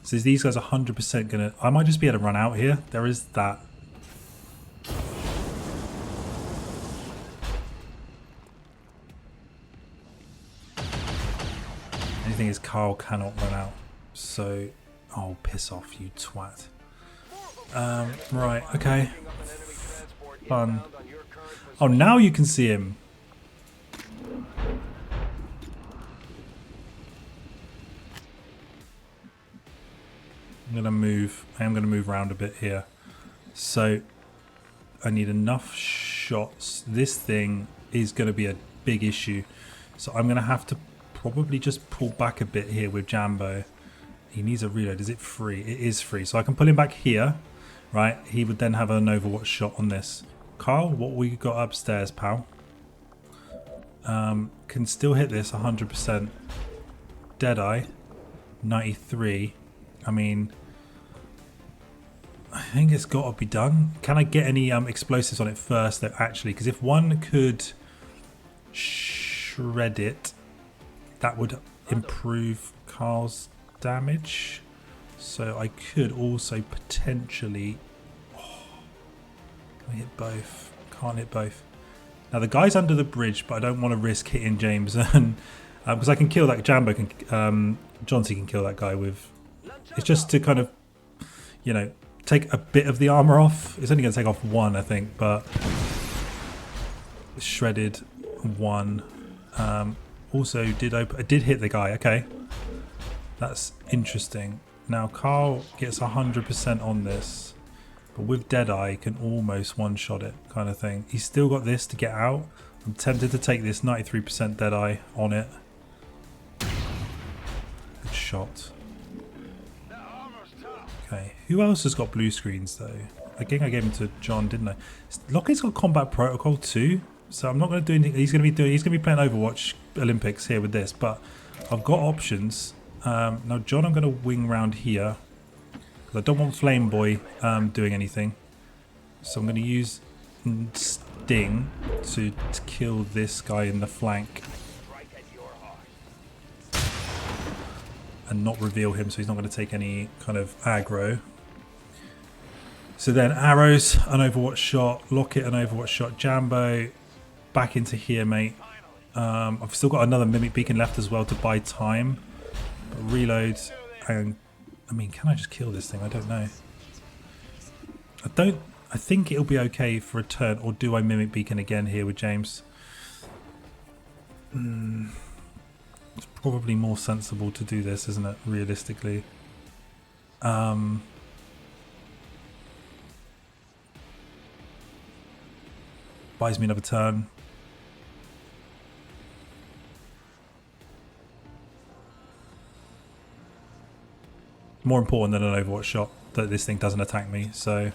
So these guys are 100% going to... I might just be able to run out here. There is that. Anything is Carl cannot run out. So... Oh, piss off, you twat. Right, okay. Fun. Oh, now you can see him. I'm going to move. I am going to move around a bit here. So I need enough shots. This thing is going to be a big issue. So I'm going to have to probably just pull back a bit here with Jambo. He needs a reload. Is it free? It is free. So I can pull him back here. Right. He would then have an Overwatch shot on this. Carl, what we got upstairs, pal? Can still hit this 100%. Deadeye. 93. I mean, I think it's got to be done. Can I get any explosives on it first, though, actually? Because if one could shred it, that would improve Carl's damage. So I could also potentially we hit both? Can't hit both. Now the guy's under the bridge, but I don't want to risk hitting James, and because I can kill that. Jambo can, John C can kill that guy with. It's just to kind of, you know, take a bit of the armor off. It's only going to take off one, I think, but shredded one. Also did hit the guy. Okay, that's interesting. Now Carl gets 100% on this. But with Deadeye, can almost one-shot it, kind of thing. He's still got this to get out. I'm tempted to take this 93% Deadeye on it. Good shot. Okay, who else has got blue screens though? I think I gave him to John, didn't I? Lockie's got Combat Protocol too, so I'm not going to do anything. He's going to be playing Overwatch Olympics here with this, but I've got options. Now John, I'm going to wing round here. I don't want Flame Boy doing anything, so I'm going to use Sting to kill this guy in the flank and not reveal him, so he's not going to take any kind of aggro. So then arrows, an Overwatch shot, Locket, an Overwatch shot, Jambo, back into here, mate. I've still got another Mimic Beacon left as well to buy time. But reload and. I mean, can I just kill this thing? I don't know. I think it'll be okay for a turn, or do I Mimic Beacon again here with James? It's probably more sensible to do this, isn't it, realistically? Buys me another turn. More important than an Overwatch shot that this thing doesn't attack me. So,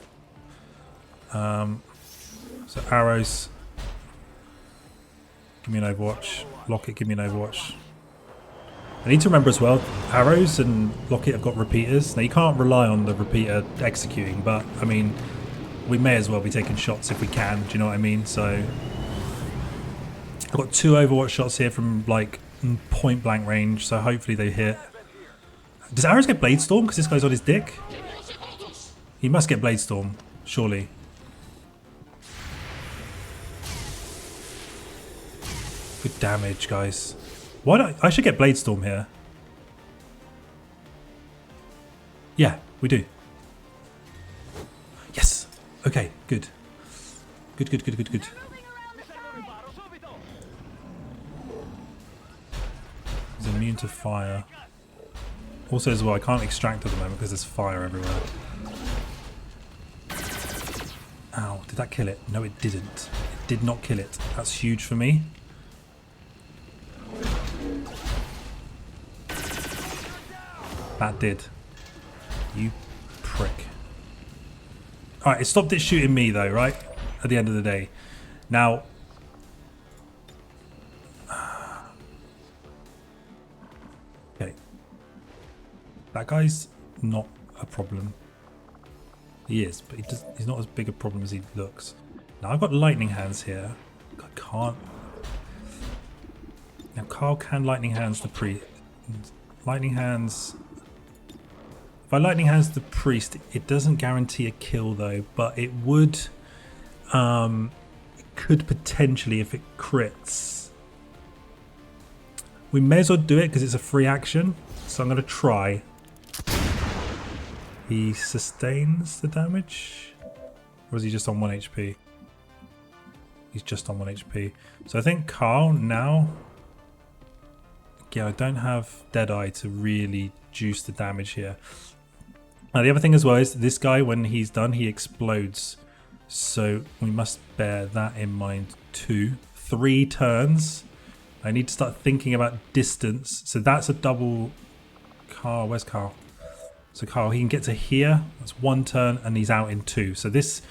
so arrows, give me an Overwatch. Locket, give me an Overwatch. I need to remember as well, arrows and Locket have got repeaters. Now you can't rely on the repeater executing, but I mean, we may as well be taking shots if we can. Do you know what I mean? So I've got 2 Overwatch shots here from like point blank range. So hopefully they hit. Does Arrows get Blade Storm because this guy's on his dick? He must get Blade Storm, surely. Good damage, guys. Why don't I should get Blade Storm here? Yeah, we do. Yes. Okay, good. Good. He's immune to fire. Also as well, I can't extract at the moment because there's fire everywhere. Ow, did that kill it? No, it didn't. It did not kill it. That's huge for me. That did. You prick. Alright, it stopped it shooting me though, right? At the end of the day. Now... Okay. That guy's not a problem. He is, but he's not as big a problem as he looks. Now I've got lightning hands here. I can't... Now Carl can lightning hands the priest. Lightning hands... If I lightning hands the priest, it doesn't guarantee a kill though, but it would... it could potentially if it crits. We may as well do it because it's a free action. So I'm going to try. He sustains the damage? Or is he just on 1 HP? He's just on 1 HP. So I think Carl now... Yeah, I don't have Deadeye to really juice the damage here. Now the other thing as well is this guy, when he's done, he explodes. So we must bear that in mind too. 3 turns. I need to start thinking about distance. So that's a double... Carl, where's Carl? So Carl, he can get to here. That's 1 turn and he's out in 2. So this...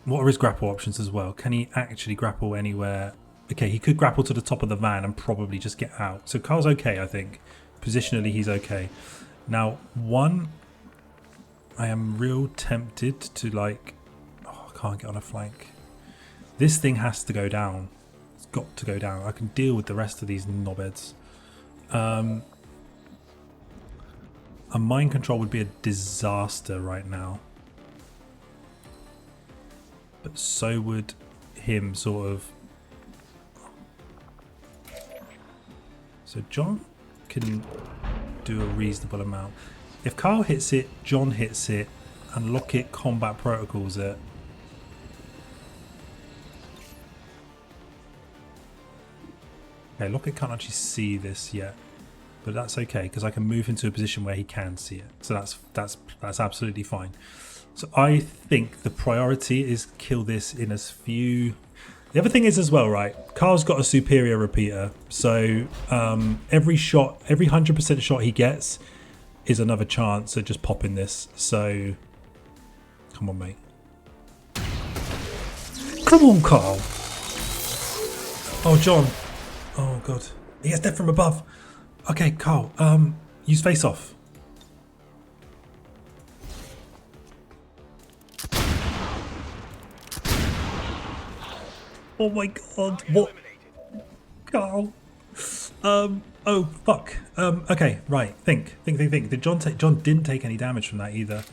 What are his grapple options as well? Can he actually grapple anywhere? Okay, he could grapple to the top of the van and probably just get out. So Carl's okay, I think. Positionally, he's okay. Now, I am real tempted to like... Oh, I can't get on a flank. This thing has to go down. It's got to go down. I can deal with the rest of these knobheads. A mind control would be a disaster right now. but so would him, sort of. So John can do a reasonable amount. If Carl hits it, John hits it, and Lockett combat protocols it. Okay, Lockett can't actually see this yet, but that's okay because I can move into a position where he can see it. So that's absolutely fine. So I think the priority is kill this in as few. The other thing is as well, right? Carl's got a superior repeater, so every shot, every 100% shot he gets is another chance at just popping this. So come on, mate. Come on, Carl. Oh, John. Oh god, he has death from above. Okay, Carl, use face off. Oh my god, what? Carl. Oh fuck. Okay, right. Think. Did John take? John didn't take any damage from that either.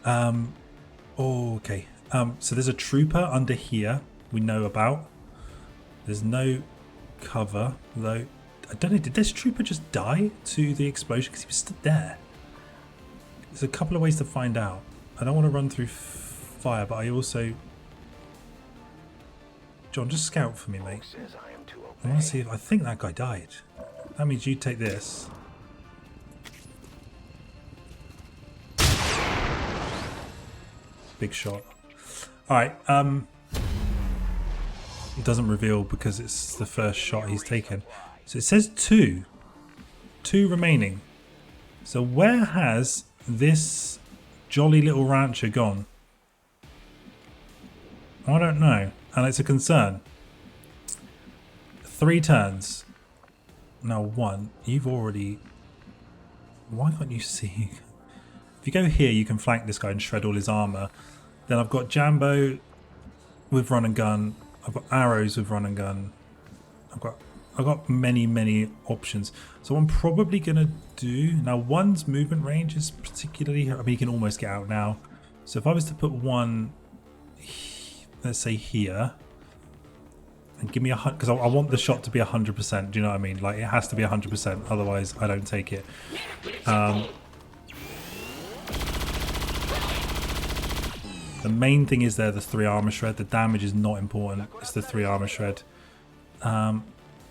Oh, okay. So there's a trooper under here we know about. There's no cover though. I don't know, did this trooper just die to the explosion because he was stood there? There's a couple of ways to find out. I don't want to run through fire, but I also... John, just scout for me, mate. I want to see if... I think that guy died. That means you take this. Big shot. Alright, it doesn't reveal because it's the first shot he's taken. So it says two remaining. So where has this jolly little rancher gone? I don't know, and it's a concern. 3 turns. Now 1, you've already... Why can't you see? If you go here, you can flank this guy and shred all his armor. Then I've got Jambo with run and gun. I've got arrows with run and gun. I've got many options. So what I'm probably gonna do now. 1's movement range is particularly. I mean, he can almost get out now. So if I was to put 1, let's say here, and give me because I want the shot to be 100%. Do you know what I mean? Like it has to be 100%. Otherwise, I don't take it. The main thing is the 3 armor shred. The damage is not important. It's the 3 armor shred.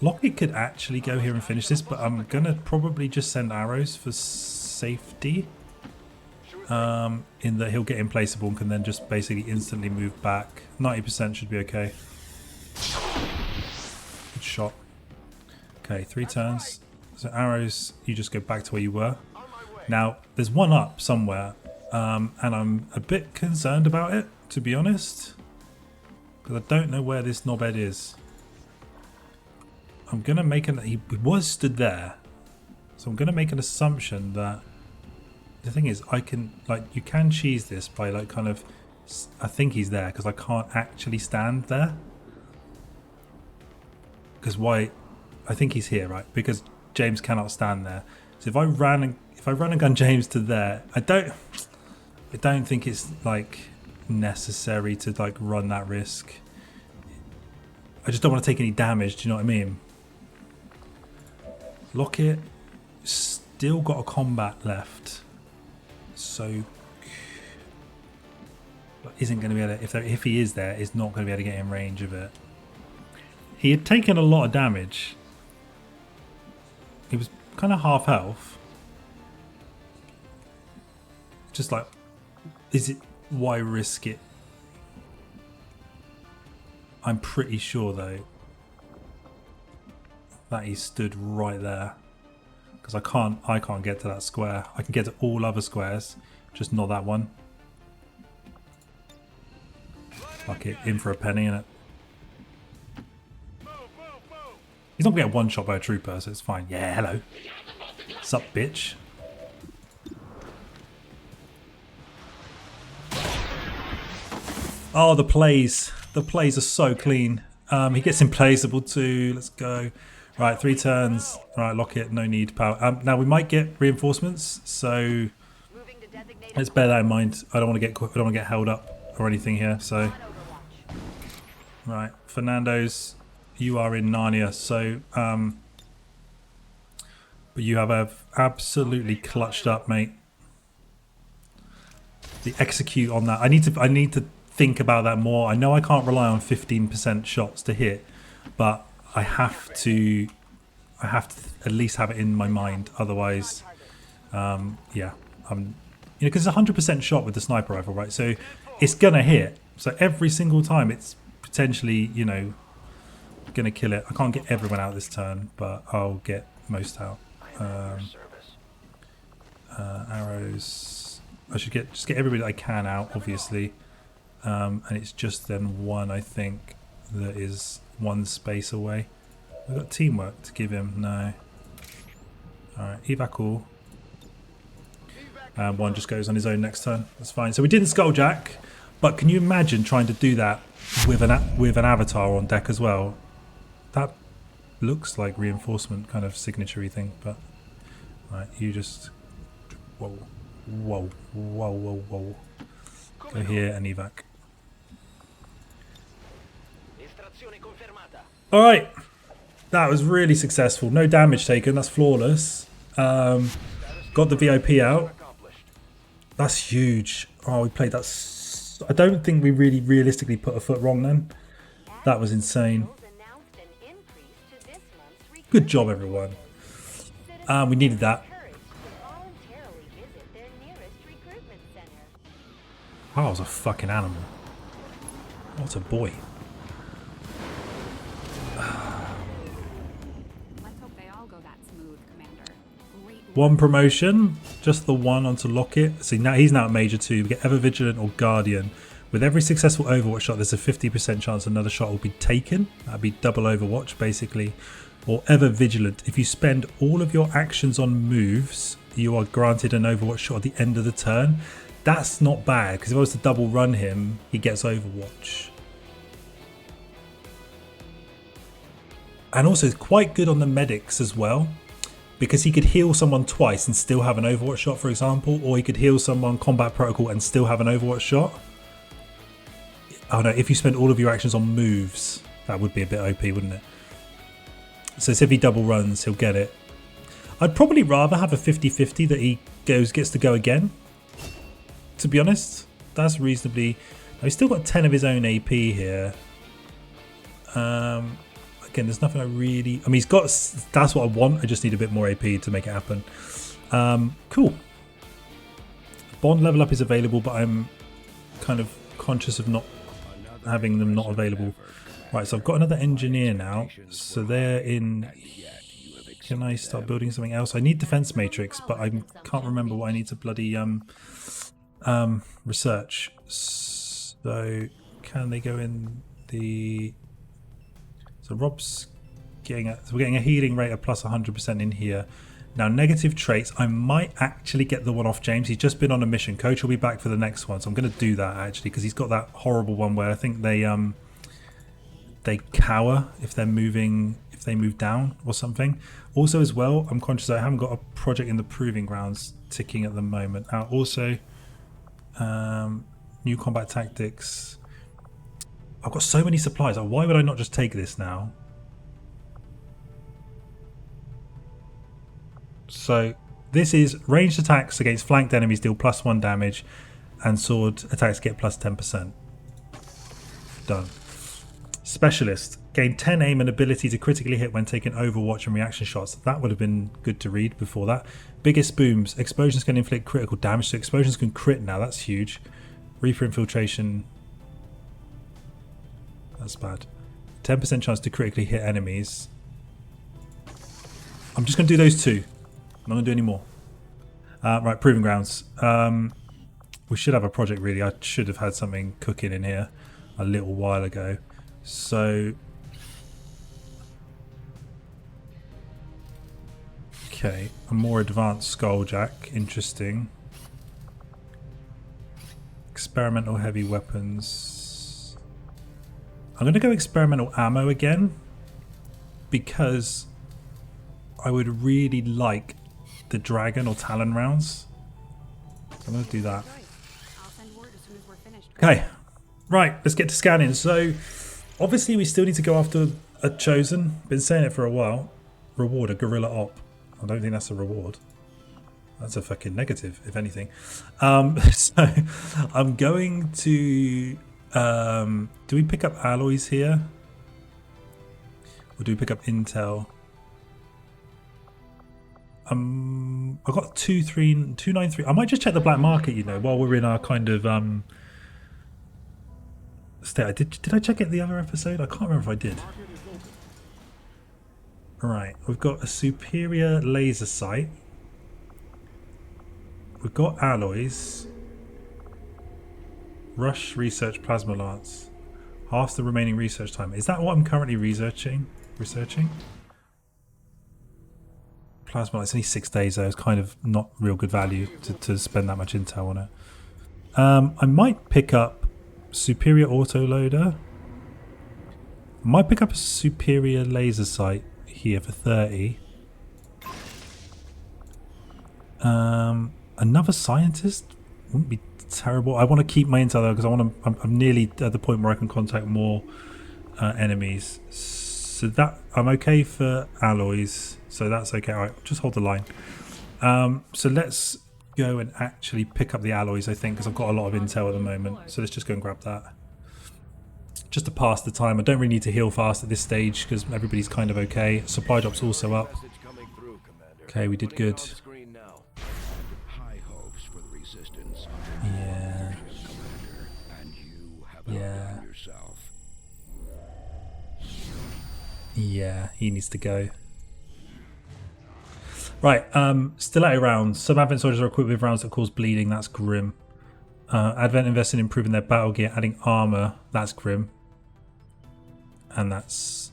Lockett could actually go here and finish this, but I'm gonna probably just send arrows for safety. In that he'll get implaceable and can then just basically instantly move back. 90% should be okay. Good shot. Okay, 3 turns. So arrows, you just go back to where you were. Now there's 1 up somewhere. And I'm a bit concerned about it, to be honest, because I don't know where this knobhead is. I'm gonna make he was stood there, so I'm gonna make an assumption that the thing is I can you can cheese this by kind of I think he's there because I can't actually stand there. Because why? I think he's here, right? Because James cannot stand there. So if I ran and gun James to there, I don't think it's necessary to run that risk. I just don't want to take any damage, do you know what I mean? Lockett still got a combat left. So isn't going to be able to, if he is there, is not going to be able to get in range of it. He had taken a lot of damage. He was kind of half health. Just is it why risk it? I'm pretty sure though that he stood right there because I can't get to that square. I can get to all other squares, just not that one. Fuck it, in for a penny innit? He's not gonna get 1 shot by a trooper, so it's fine. Yeah, hello. Sup, bitch. Oh, the plays are so clean. He gets implaceable too. Let's go. Right, 3 turns. Right, Lockett, no need power. Now we might get reinforcements, so let's bear that in mind. I don't want to get held up or anything here. So Right, Fernando's, you are in Narnia, so but you have absolutely clutched up, mate. The execute on that, I need to think about that more. I know I can't rely on 15% shots to hit, but I have to at least have it in my mind. Otherwise, yeah, because it's 100% shot with the sniper rifle, right? So it's gonna hit. So every single time, it's potentially, you know, gonna kill it. I can't get everyone out this turn, but I'll get most out. Arrows. I should just get everybody that I can out, obviously. And it's just then one, I think, that is one space away. We've got teamwork to give him. No. Alright, evac all. And one just goes on his own next turn. That's fine. So we didn't skulljack, but can you imagine trying to do that with an avatar on deck as well? That looks like reinforcement kind of signature-y thing, but right, you just whoa. Go here and evac. Alright. That was really successful. No damage taken, that's flawless. Got the VIP out. That's huge. Oh, we played that. I don't think we really realistically put a foot wrong then. That was insane. Good job, everyone. We needed that. Oh, I was a fucking animal. What a boy. One promotion, just the one onto Lockett. See, now he's now at Major 2. We get Ever Vigilant or Guardian. With every successful Overwatch shot, there's a 50% chance another shot will be taken. That'd be double Overwatch, basically. Or Ever Vigilant. If you spend all of your actions on moves, you are granted an Overwatch shot at the end of the turn. That's not bad, because if I was to double run him, he gets Overwatch. And also, it's quite good on the medics as well, because he could heal someone twice and still have an Overwatch shot, for example, or he could heal someone combat protocol and still have an Overwatch shot. Oh no, if you spend all of your actions on moves, that would be a bit OP, wouldn't it? So if he double runs, he'll get it. I'd probably rather have a 50-50 that he gets to go again, to be honest. That's reasonably... He's still got 10 of his own AP here. Again, there's nothing I really... I mean, he's got... That's what I want. I just need a bit more AP to make it happen. Cool. Bond level up is available, but I'm kind of conscious of not having them not available. Right, so I've got another engineer now. So they're in... Can I start building something else? I need defense matrix, but I can't remember what I need to bloody research. So can they go in the... So Rob's getting so we're getting a healing rate of plus 100% in here. Now negative traits, I might actually get the one off James. He's just been on a mission. Coach will be back for the next one, so I'm going to do that actually, because he's got that horrible one where I think they cower if they're moving, if they move down or something. Also as well, I'm conscious I haven't got a project in the proving grounds ticking at the moment. Also, new combat tactics. I've got so many supplies. Why would I not just take this now? So this is ranged attacks against flanked enemies deal +1 damage, and sword attacks get plus 10%. Done. Specialist. Gain 10 aim and ability to critically hit when taking overwatch and reaction shots. That would have been good to read before that. Biggest booms. Explosions can inflict critical damage, so explosions can crit now. That's huge. Reaper infiltration. That's bad. 10% chance to critically hit enemies. I'm just going to do those two. I'm not going to do any more. Right, proving grounds. We should have a project really. I should have had something cooking in here a little while ago. So... Okay, a more advanced skulljack. Interesting. Experimental heavy weapons. I'm going to go experimental ammo again, because I would really like the dragon or talon rounds. So I'm going to do that. Okay, right, let's get to scanning. So Obviously, we still need to go after a chosen. Been saying it for a while. Reward a guerrilla op. I don't think that's a reward. That's a fucking negative, if anything. So I'm going to. Do we pick up alloys here, or do we pick up intel? I got 293. I might just check the black market, you know, while we're in our kind of state. Did I check it the other episode? I can't remember if I did. Right, we've got a superior laser sight. We've got alloys. Rush research plasma lance. Half the remaining research time. Is that what I'm currently researching? Plasma, it's only 6 days though. It's kind of not real good value to spend that much intel on it. I might pick up superior autoloader. I might pick up a superior laser sight here for 30. Another scientist wouldn't be terrible. I want to keep my intel though because I'm nearly at the point where I can contact more enemies. So that I'm okay for alloys. So that's okay. All right, just hold the line. So let's go and actually pick up the alloys, I think, because I've got a lot of intel at the moment. So let's just go and grab that. Just to pass the time. I don't really need to heal fast at this stage because everybody's kind of okay. Supply drop's also up. Okay, we did good. Yeah. Yeah. Yeah, he needs to go. Right, stiletto rounds. Some Advent soldiers are equipped with rounds that cause bleeding. That's grim. Advent invested in improving their battle gear, adding armor. That's grim. And that's...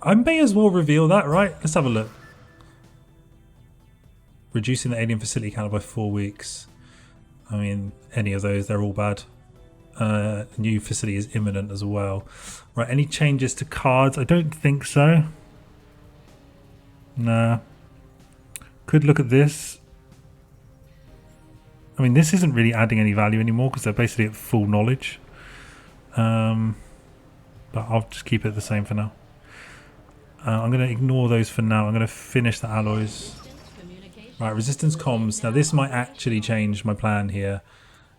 I may as well reveal that, right? Let's have a look. Reducing the alien facility counter by 4 weeks. I mean, any of those, they're all bad. New facility is imminent as well. Right, any changes to cards? I don't think so. Nah. Could look at this. I mean, this isn't really adding any value anymore because they're basically at full knowledge. But I'll just keep it the same for now. I'm going to ignore those for now. I'm going to finish the alloys. Right, resistance comms. Now this might actually change my plan here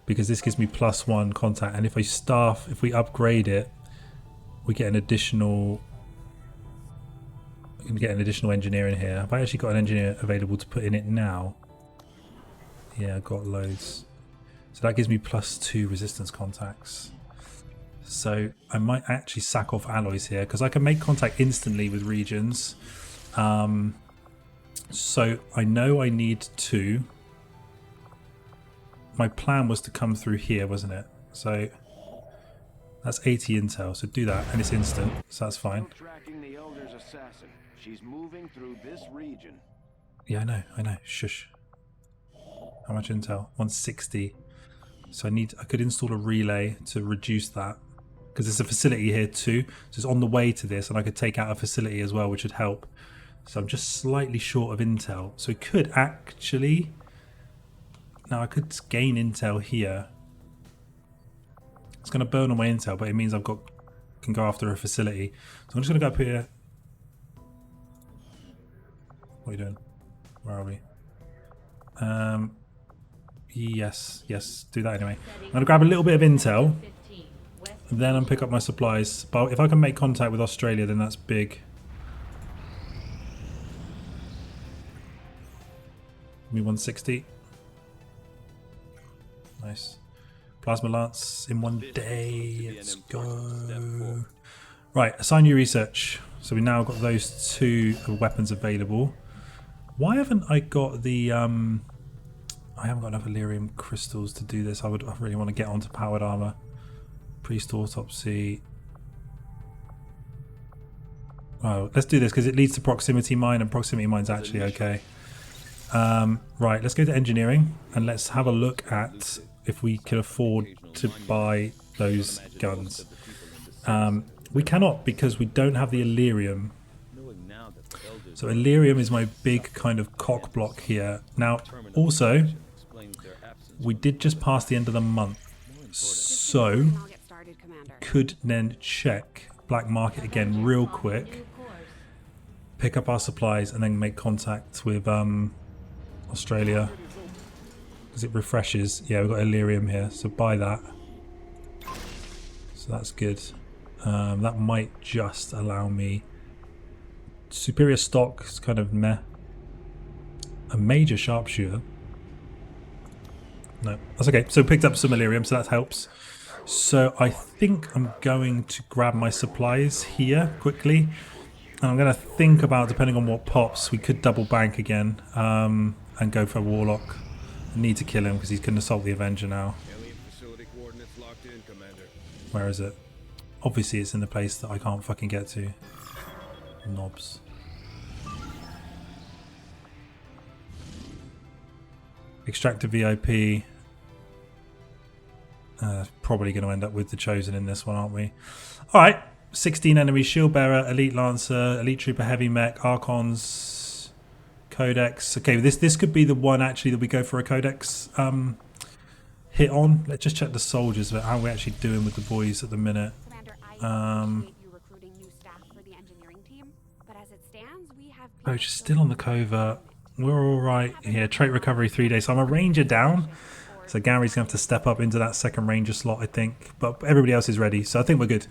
because this gives me +1 contact, and if we upgrade it, we get an additional. We can get an additional engineer in here. Have I actually got an engineer available to put in it now? Yeah, I've got loads. So that gives me +2 resistance contacts. So I might actually sack off alloys here because I can make contact instantly with regions. So I know I need to. My plan was to come through here, wasn't it? So that's 80 intel. So do that, and it's instant. So that's fine. Tracking the Elder's assassin. She's moving through this region. Yeah, I know. Shush. How much intel? 160. So I could install a relay to reduce that because there's a facility here too. So it's on the way to this, and I could take out a facility as well, which would help. So I'm just slightly short of intel. So it could actually... Now I could gain intel here. It's going to burn all my intel, but it means can go after a facility. So I'm just going to go up here. What are you doing? Where are we? Yes, do that anyway. I'm going to grab a little bit of intel. And then I'll pick up my supplies. But if I can make contact with Australia, then that's big. Give me 160. Nice. Plasma lance in 1 day. Let's go. Right, assign new research. So we now got those 2 weapons available. Why haven't I got the... I haven't got enough Illyrium crystals to do this. I really want to get onto powered armor. Priest autopsy. Oh, let's do this because it leads to proximity mine, and proximity mine's actually okay. Right, let's go to engineering and let's have a look at if we can afford to buy those guns. We cannot because we don't have the Illyrium. So Illyrium is my big kind of cock block here. Now, also, we did just pass the end of the month, so could then check black market again real quick, pick up our supplies, and then make contact with Australia because it refreshes. Yeah, we've got Illyrium here, so buy that. So that's good. That might just allow me superior stock. It's kind of meh. A major sharpshooter. No, that's okay. So picked up some Illyrium, so that helps. So I think I'm going to grab my supplies here quickly. And I'm going to think about, depending on what pops, we could double bank again and go for a Warlock. I need to kill him because he's going to assault the Avenger now. Where is it? Obviously it's in the place that I can't fucking get to. Knobs. Extractor VIP. Probably going to end up with the Chosen in this one, aren't we? Alright. 16 enemies. Shield Bearer, Elite Lancer, Elite Trooper, Heavy Mech, Archons, Codex. Okay, this could be the one actually that we go for a Codex hit on. Let's just check the soldiers, how we're actually doing with the boys at the minute. Coach is still on the covert. We're all right here. Trait recovery 3 days. So I'm a ranger down. So Gary's going to have to step up into that second ranger slot, I think. But everybody else is ready. So I think we're good.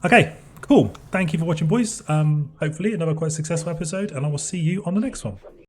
Okay, cool. Thank you for watching, boys. Hopefully another quite successful episode. And I will see you on the next one.